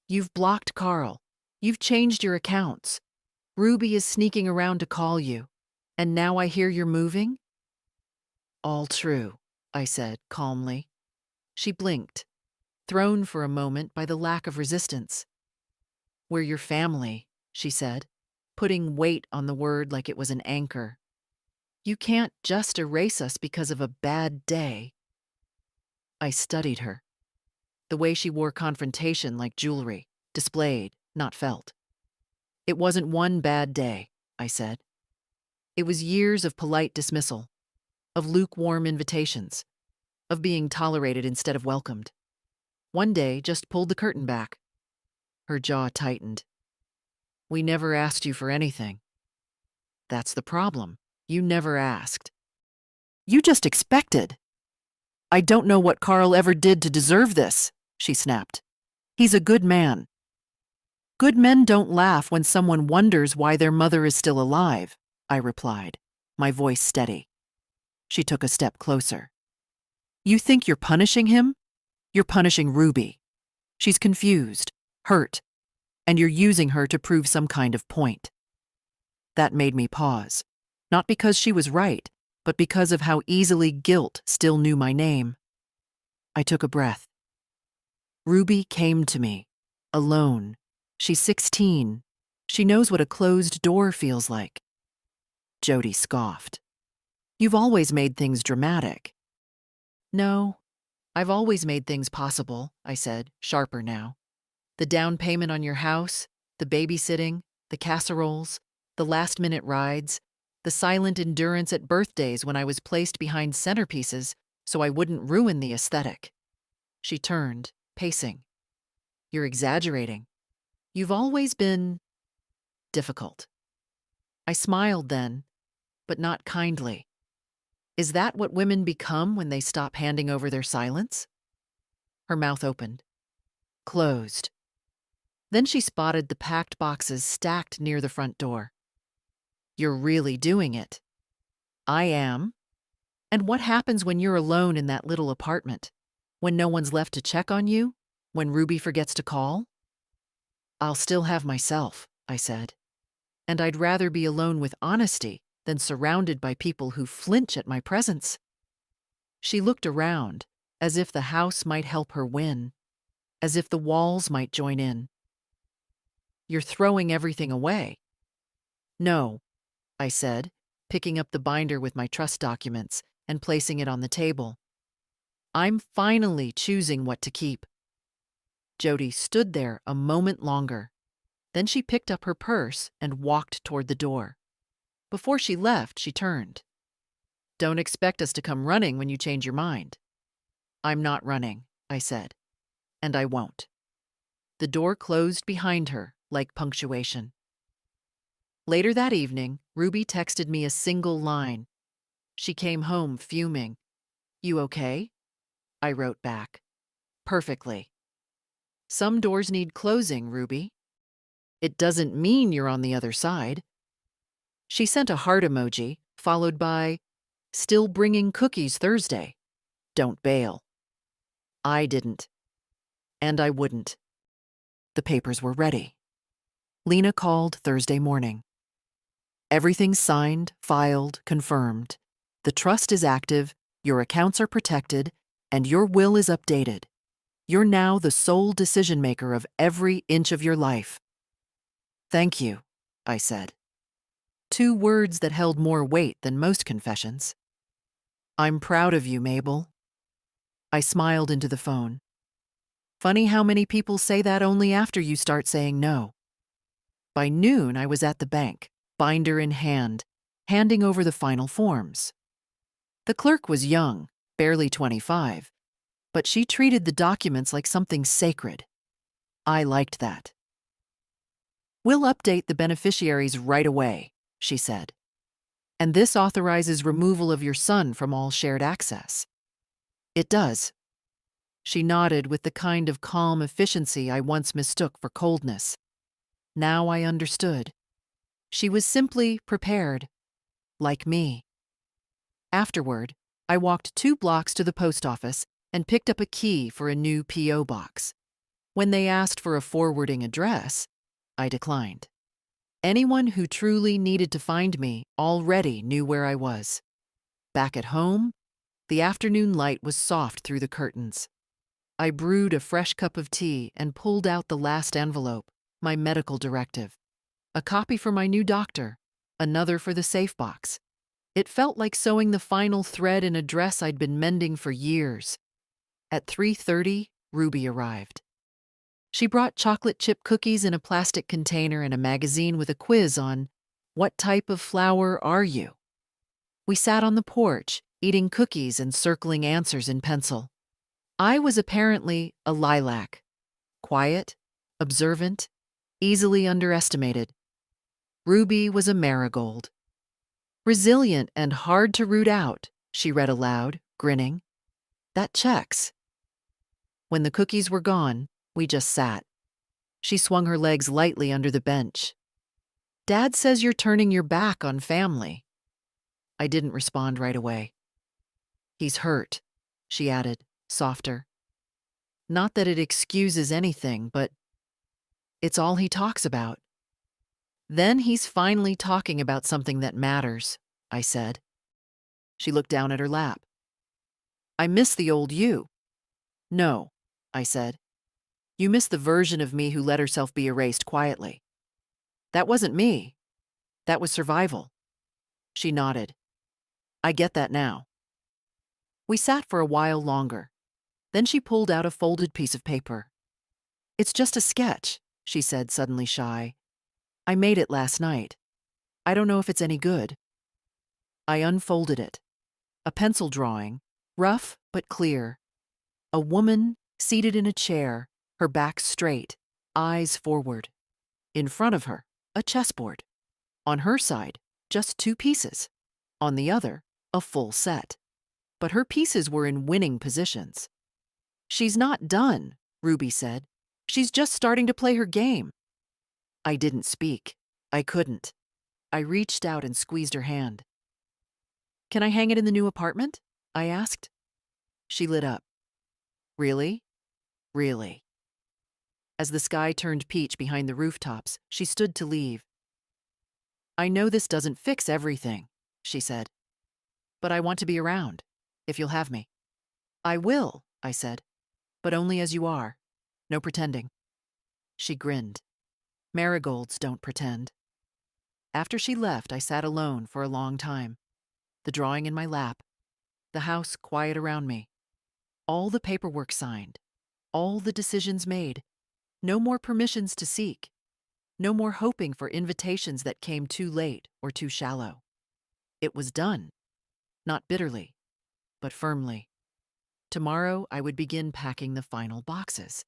You've blocked Carl. You've changed your accounts. Ruby is sneaking around to call you. And now I hear you're moving? All true, I said calmly. She blinked, thrown for a moment by the lack of resistance. We're your family, she said, putting weight on the word like it was an anchor. You can't just erase us because of a bad day. I studied her. The way she wore confrontation like jewelry, displayed, not felt. It wasn't one bad day, I said. It was years of polite dismissal, of lukewarm invitations, of being tolerated instead of welcomed. One day just pulled the curtain back. Her jaw tightened. We never asked you for anything. That's the problem. You never asked. You just expected. I don't know what Carl ever did to deserve this, she snapped. He's a good man. Good men don't laugh when someone wonders why their mother is still alive, I replied, my voice steady. She took a step closer. You think you're punishing him? You're punishing Ruby. She's confused, hurt, and you're using her to prove some kind of point. That made me pause. Not because she was right, but because of how easily guilt still knew my name. I took a breath. Ruby came to me, alone. She's 16. She knows what a closed door feels like. Jody scoffed. You've always made things dramatic. No, I've always made things possible, I said, sharper now. The down payment on your house, the babysitting, the casseroles, the last-minute rides, the silent endurance at birthdays when I was placed behind centerpieces so I wouldn't ruin the aesthetic. She turned, pacing. You're exaggerating. You've always been difficult. I smiled then, but not kindly. Is that what women become when they stop handing over their silence? Her mouth opened, closed. Then she spotted the packed boxes stacked near the front door. You're really doing it. I am. And what happens when you're alone in that little apartment? When no one's left to check on you? When Ruby forgets to call? I'll still have myself, I said. And I'd rather be alone with honesty than surrounded by people who flinch at my presence. She looked around, as if the house might help her win, as if the walls might join in. You're throwing everything away. No, I said, picking up the binder with my trust documents and placing it on the table. I'm finally choosing what to keep. Jody stood there a moment longer. Then she picked up her purse and walked toward the door. Before she left, she turned. Don't expect us to come running when you change your mind. I'm not running, I said, and I won't. The door closed behind her like punctuation. Later that evening, Ruby texted me a single line. She came home fuming. You okay? I wrote back. Perfectly. Some doors need closing, Ruby. It doesn't mean you're on the other side. She sent a heart emoji, followed by, still bringing cookies Thursday. Don't bail. I didn't. And I wouldn't. The papers were ready. Lena called Thursday morning. Everything's signed, filed, confirmed. The trust is active, your accounts are protected, and your will is updated. You're now the sole decision maker of every inch of your life. Thank you, I said. 2 words that held more weight than most confessions. I'm proud of you, Mabel. I smiled into the phone. Funny how many people say that only after you start saying no. By noon, I was at the bank, binder in hand, handing over the final forms. The clerk was young, barely 25, but she treated the documents like something sacred. I liked that. We'll update the beneficiaries right away, she said. And this authorizes removal of your son from all shared access. It does. She nodded with the kind of calm efficiency I once mistook for coldness. Now I understood. She was simply prepared, like me. Afterward, I walked 2 blocks to the post office and picked up a key for a new P.O. box. When they asked for a forwarding address, I declined. Anyone who truly needed to find me already knew where I was. Back at home, the afternoon light was soft through the curtains. I brewed a fresh cup of tea and pulled out the last envelope, my medical directive. A copy for my new doctor, another for the safe box. It felt like sewing the final thread in a dress I'd been mending for years. At 3:30, Ruby arrived. She brought chocolate chip cookies in a plastic container and a magazine with a quiz on, what type of flower are you? We sat on the porch, eating cookies and circling answers in pencil. I was apparently a lilac. Quiet, observant, easily underestimated. Ruby was a marigold. Resilient and hard to root out, she read aloud, grinning. That checks. When the cookies were gone, we just sat. She swung her legs lightly under the bench. Dad says you're turning your back on family. I didn't respond right away. He's hurt, she added, softer. Not that it excuses anything, but it's all he talks about. Then he's finally talking about something that matters, I said. She looked down at her lap. I miss the old you. No, I said. You miss the version of me who let herself be erased quietly. That wasn't me. That was survival. She nodded. I get that now. We sat for a while longer. Then she pulled out a folded piece of paper. It's just a sketch, she said, suddenly shy. I made it last night. I don't know if it's any good. I unfolded it. A pencil drawing, rough but clear. A woman seated in a chair, her back straight, eyes forward. In front of her, a chessboard. On her side, just 2 pieces. On the other, a full set. But her pieces were in winning positions. She's not done, Ruby said. She's just starting to play her game. I didn't speak. I couldn't. I reached out and squeezed her hand. Can I hang it in the new apartment? I asked. She lit up. Really? Really. As the sky turned peach behind the rooftops, she stood to leave. I know this doesn't fix everything, she said. But I want to be around, if you'll have me. I will, I said. But only as you are. No pretending. She grinned. Marigolds don't pretend. After she left, I sat alone for a long time. The drawing in my lap. The house quiet around me. All the paperwork signed. All the decisions made. No more permissions to seek. No more hoping for invitations that came too late or too shallow. It was done. Not bitterly, but firmly. Tomorrow I would begin packing the final boxes.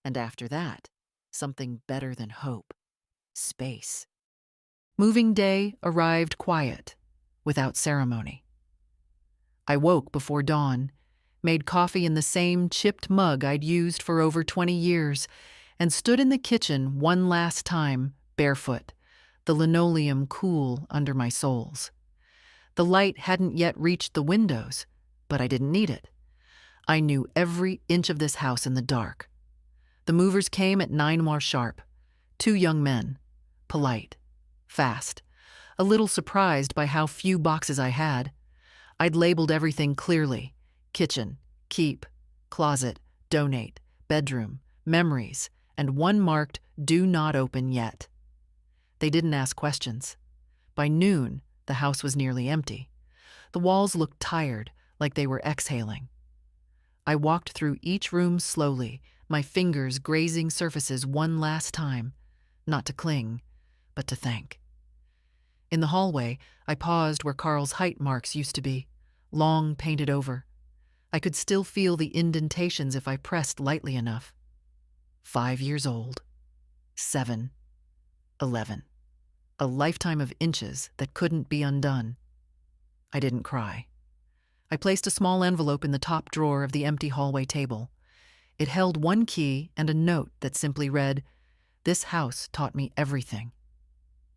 And after that, something better than hope. Space. Moving day arrived quiet, without ceremony. I woke before dawn, made coffee in the same chipped mug I'd used for over 20 years, and stood in the kitchen one last time, barefoot, the linoleum cool under my soles. The light hadn't yet reached the windows, but I didn't need it. I knew every inch of this house in the dark. The movers came at 9 more sharp. 2 young men, polite, fast, a little surprised by how few boxes I had. I'd labeled everything clearly: kitchen, keep, closet, donate, bedroom, memories, and one marked do not open yet. They didn't ask questions. By noon, the house was nearly empty. The walls looked tired, like they were exhaling. I walked through each room slowly, my fingers grazing surfaces one last time, not to cling, but to thank. In the hallway, I paused where Carl's height marks used to be, long painted over. I could still feel the indentations if I pressed lightly enough. 5 years old. 7. 11. A lifetime of inches that couldn't be undone. I didn't cry. I placed a small envelope in the top drawer of the empty hallway table. It held 1 key and a note that simply read, "This house taught me everything.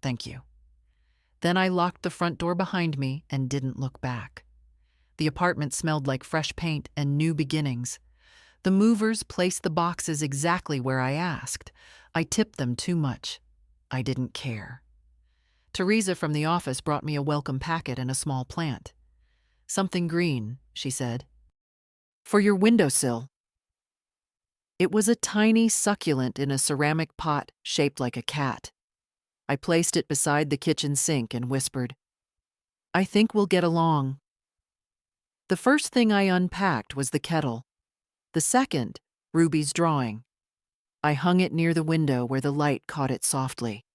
Thank you." Then I locked the front door behind me and didn't look back. The apartment smelled like fresh paint and new beginnings. The movers placed the boxes exactly where I asked. I tipped them too much. I didn't care. Teresa from the office brought me a welcome packet and a small plant. "Something green," she said. "For your windowsill." It was a tiny succulent in a ceramic pot shaped like a cat. I placed it beside the kitchen sink and whispered, "I think we'll get along." The first thing I unpacked was the kettle. The second, Ruby's drawing. I hung it near the window where the light caught it softly,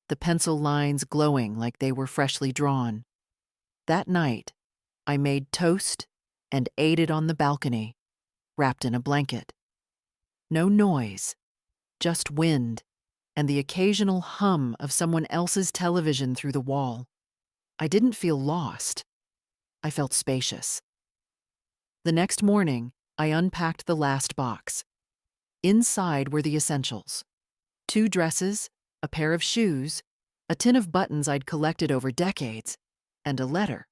the pencil lines glowing like they were freshly drawn. That night, I made toast and ate it on the balcony, wrapped in a blanket. No noise, just wind and the occasional hum of someone else's television through the wall. I didn't feel lost. I felt spacious. The next morning, I unpacked the last box. Inside were the essentials: 2 dresses, a pair of shoes, a tin of buttons I'd collected over decades, and a letter,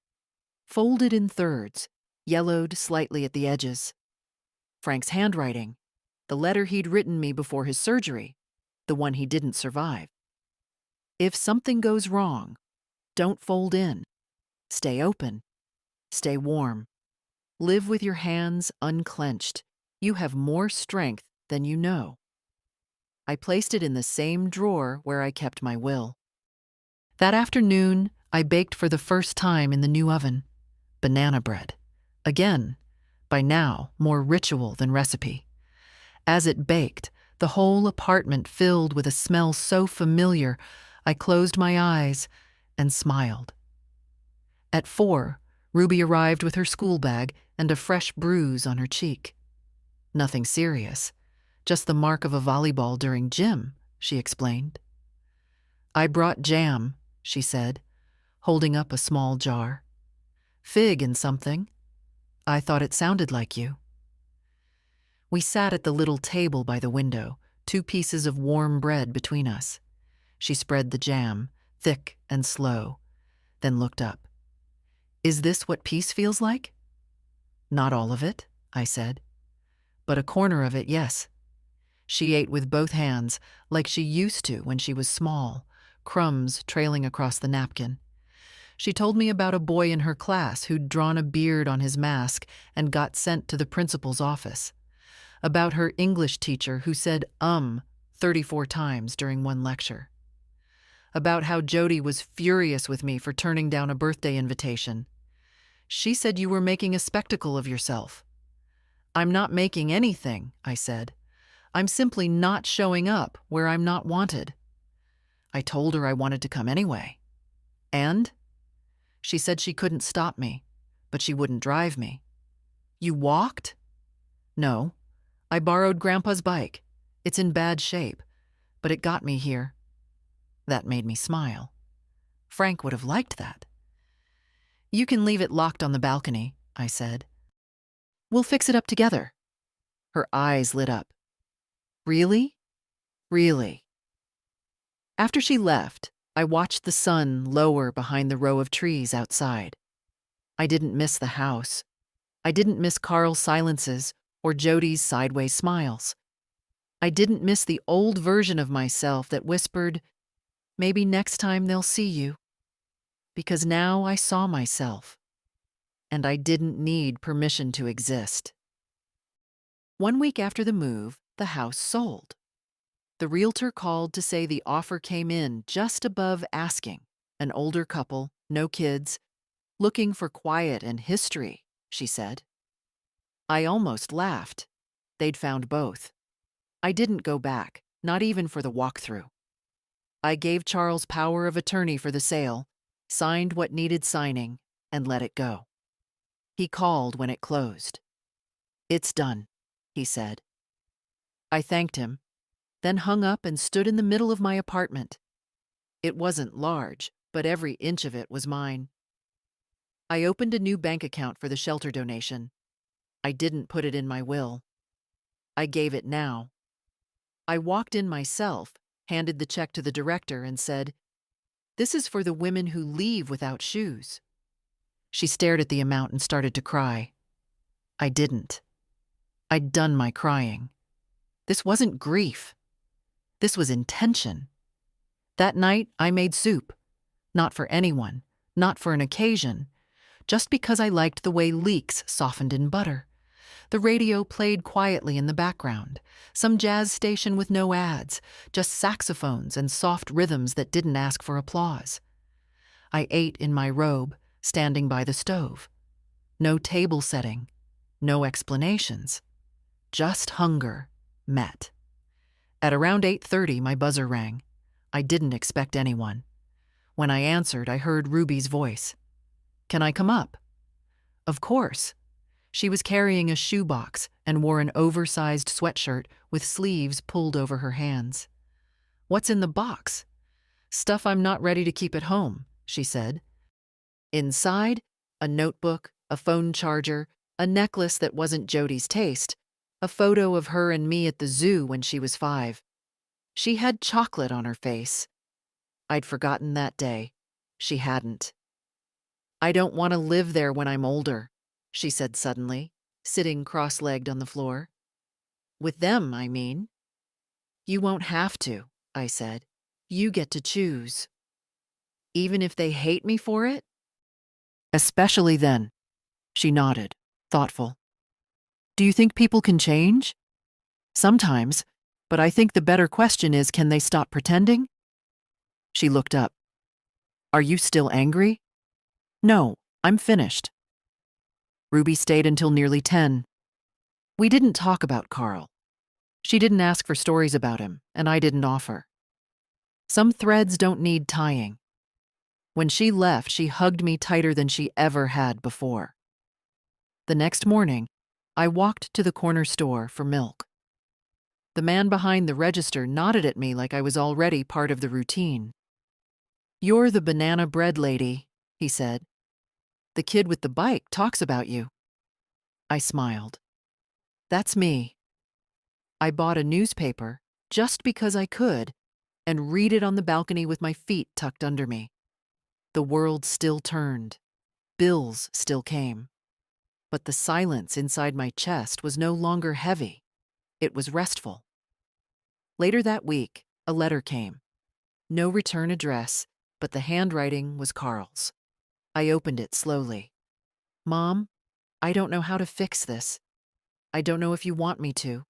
folded in thirds, yellowed slightly at the edges. Frank's handwriting, the letter he'd written me before his surgery, the one he didn't survive. If something goes wrong, don't fold in. Stay open. Stay warm. Live with your hands unclenched. You have more strength than you know. I placed it in the same drawer where I kept my will. That afternoon, I baked for the first time in the new oven. Banana bread. Again, by now, more ritual than recipe. As it baked, the whole apartment filled with a smell so familiar, I closed my eyes and smiled. At 4, Ruby arrived with her school bag and a fresh bruise on her cheek. Nothing serious, just the mark of a volleyball during gym, she explained. I brought jam, she said, holding up a small jar. Fig and something. I thought it sounded like you. We sat at the little table by the window, 2 pieces of warm bread between us. She spread the jam, thick and slow, then looked up. Is this what peace feels like? Not all of it, I said. But a corner of it, yes. She ate with both hands, like she used to when she was small, crumbs trailing across the napkin. She told me about a boy in her class who'd drawn a beard on his mask and got sent to the principal's office. About her English teacher who said 34 times during one lecture. About how Jody was furious with me for turning down a birthday invitation. She said you were making a spectacle of yourself. I'm not making anything, I said. I'm simply not showing up where I'm not wanted. I told her I wanted to come anyway. And? She said she couldn't stop me, but she wouldn't drive me. You walked? No. I borrowed Grandpa's bike. It's in bad shape, but it got me here. That made me smile. Frank would have liked that. You can leave it locked on the balcony, I said. We'll fix it up together. Her eyes lit up. Really? Really? After she left, I watched the sun lower behind the row of trees outside. I didn't miss the house. I didn't miss Carl's silences or Jody's sideways smiles. I didn't miss the old version of myself that whispered, maybe next time they'll see you. Because now I saw myself, and I didn't need permission to exist. 1 week after the move, the house sold. The realtor called to say the offer came in just above asking. An older couple, no kids, looking for quiet and history, she said. I almost laughed. They'd found both. I didn't go back, not even for the walkthrough. I gave Charles power of attorney for the sale, signed what needed signing, and let it go. He called when it closed. It's done, he said. I thanked him, then hung up and stood in the middle of my apartment. It wasn't large, but every inch of it was mine. I opened a new bank account for the shelter donation. I didn't put it in my will. I gave it now. I walked in myself, handed the check to the director, and said, "This is for the women who leave without shoes." She stared at the amount and started to cry. I didn't. I'd done my crying. This wasn't grief. This was intention. That night, I made soup. Not for anyone, not for an occasion, just because I liked the way leeks softened in butter. The radio played quietly in the background, some jazz station with no ads, just saxophones and soft rhythms that didn't ask for applause. I ate in my robe, standing by the stove. No table setting, no explanations. Just hunger met. At around 8:30, my buzzer rang. I didn't expect anyone. When I answered, I heard Ruby's voice. "Can I come up?" Of course. She was carrying a shoebox and wore an oversized sweatshirt with sleeves pulled over her hands. "What's in the box?" "Stuff I'm not ready to keep at home," she said. Inside, a notebook, a phone charger, a necklace that wasn't Jody's taste, a photo of her and me at the zoo when she was 5. She had chocolate on her face. I'd forgotten that day. She hadn't. "I don't want to live there when I'm older," she said suddenly, sitting cross-legged on the floor. "With them, I mean." "You won't have to," I said. "You get to choose." Even if they hate me for it? Especially then. She nodded, thoughtful. Do you think people can change? Sometimes, but I think the better question is, can they stop pretending? She looked up. Are you still angry? No, I'm finished. Ruby stayed until nearly 10. We didn't talk about Carl. She didn't ask for stories about him, and I didn't offer. Some threads don't need tying. When she left, she hugged me tighter than she ever had before. The next morning, I walked to the corner store for milk. The man behind the register nodded at me like I was already part of the routine. You're the banana bread lady, he said. The kid with the bike talks about you. I smiled. That's me. I bought a newspaper just because I could and read it on the balcony with my feet tucked under me. The world still turned. Bills still came. But the silence inside my chest was no longer heavy. It was restful. Later that week, a letter came. No return address, but the handwriting was Carl's. I opened it slowly. Mom, I don't know how to fix this. I don't know if you want me to.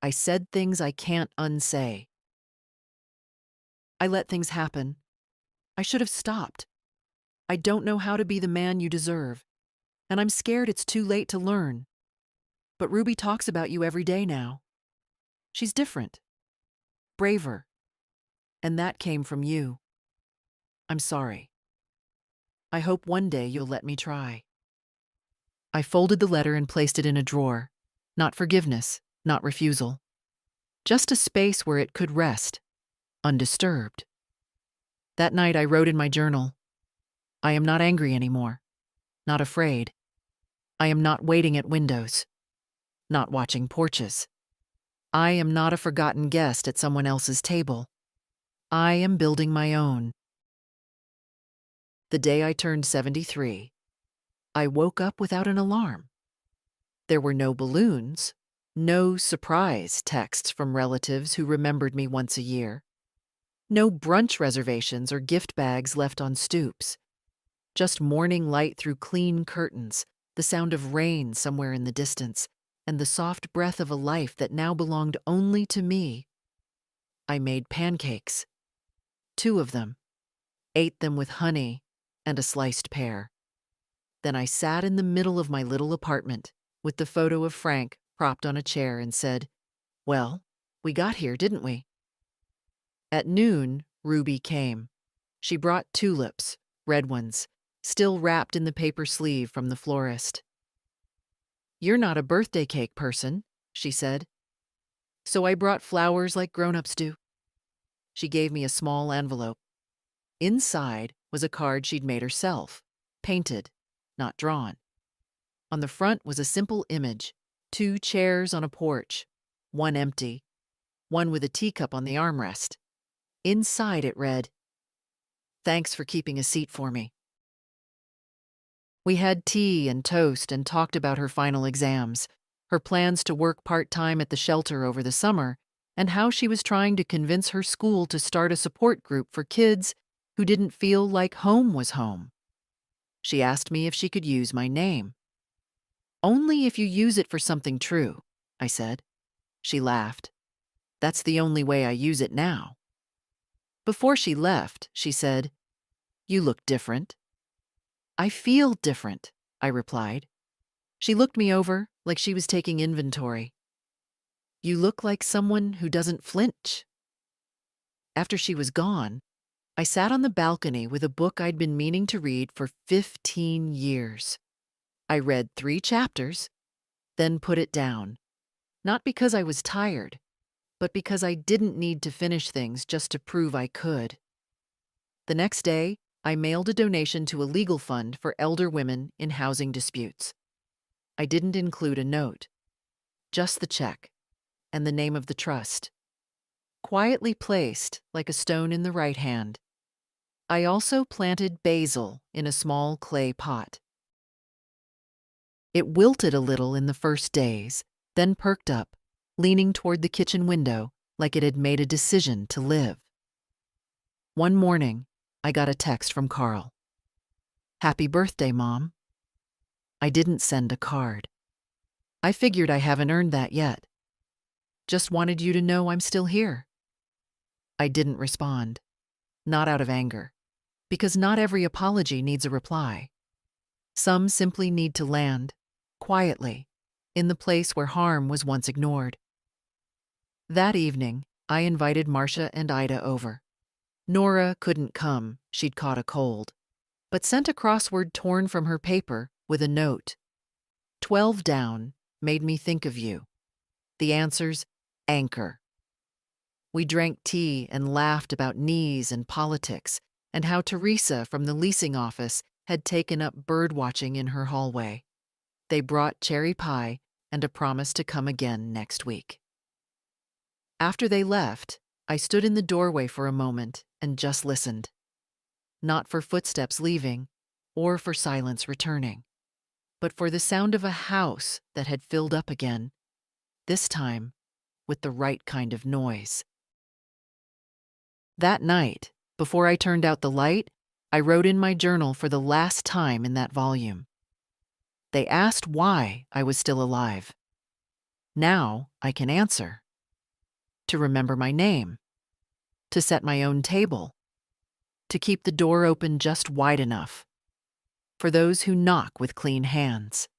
I said things I can't unsay. I let things happen. I should have stopped. I don't know how to be the man you deserve, and I'm scared it's too late to learn. But Ruby talks about you every day now. She's different, braver, and that came from you. I'm sorry. I hope one day you'll let me try. I folded the letter and placed it in a drawer. Not forgiveness, not refusal. Just a space where it could rest, undisturbed. That night I wrote in my journal, I am not angry anymore, not afraid. I am not waiting at windows, not watching porches. I am not a forgotten guest at someone else's table. I am building my own. The day I turned 73, I woke up without an alarm. There were no balloons, no surprise texts from relatives who remembered me once a year, no brunch reservations or gift bags left on stoops, just morning light through clean curtains, the sound of rain somewhere in the distance, and the soft breath of a life that now belonged only to me. I made pancakes, 2 of them, ate them with honey and a sliced pear. Then I sat in the middle of my little apartment with the photo of Frank propped on a chair and said, well, we got here, didn't we? At noon, Ruby came. She brought tulips, red ones, still wrapped in the paper sleeve from the florist. You're not a birthday cake person, she said. So I brought flowers like grown-ups do. She gave me a small envelope. Inside was a card she'd made herself, painted, not drawn. On the front was a simple image, 2 chairs on a porch, one empty, one with a teacup on the armrest. Inside it read, "Thanks for keeping a seat for me." We had tea and toast and talked about her final exams, her plans to work part-time at the shelter over the summer, and how she was trying to convince her school to start a support group for kids who didn't feel like home was home. She asked me if she could use my name. Only if you use it for something true, I said. She laughed. That's the only way I use it now. Before she left, she said, You look different. I feel different, I replied. She looked me over like she was taking inventory. You look like someone who doesn't flinch. After she was gone, I sat on the balcony with a book I'd been meaning to read for 15 years. I read 3 chapters, then put it down. Not because I was tired, but because I didn't need to finish things just to prove I could. The next day, I mailed a donation to a legal fund for elder women in housing disputes. I didn't include a note, just the check and the name of the trust, quietly placed like a stone in the right hand. I also planted basil in a small clay pot. It wilted a little in the first days, then perked up, leaning toward the kitchen window like it had made a decision to live. One morning, I got a text from Carl. "Happy birthday, Mom." I didn't send a card. I figured I haven't earned that yet. Just wanted you to know I'm still here. I didn't respond, not out of anger, because not every apology needs a reply. Some simply need to land, quietly, in the place where harm was once ignored. That evening, I invited Marcia and Ida over. Nora couldn't come, she'd caught a cold, but sent a crossword torn from her paper with a note. 12 down made me think of you. The answer's anchor. We drank tea and laughed about knees and politics and how Teresa from the leasing office had taken up bird watching in her hallway. They brought cherry pie and a promise to come again next week. After they left, I stood in the doorway for a moment and just listened. Not for footsteps leaving or for silence returning, but for the sound of a house that had filled up again, this time with the right kind of noise. That night, before I turned out the light, I wrote in my journal for the last time in that volume. They asked why I was still alive. Now I can answer. To remember my name. To set my own table. To keep the door open just wide enough. For those who knock with clean hands.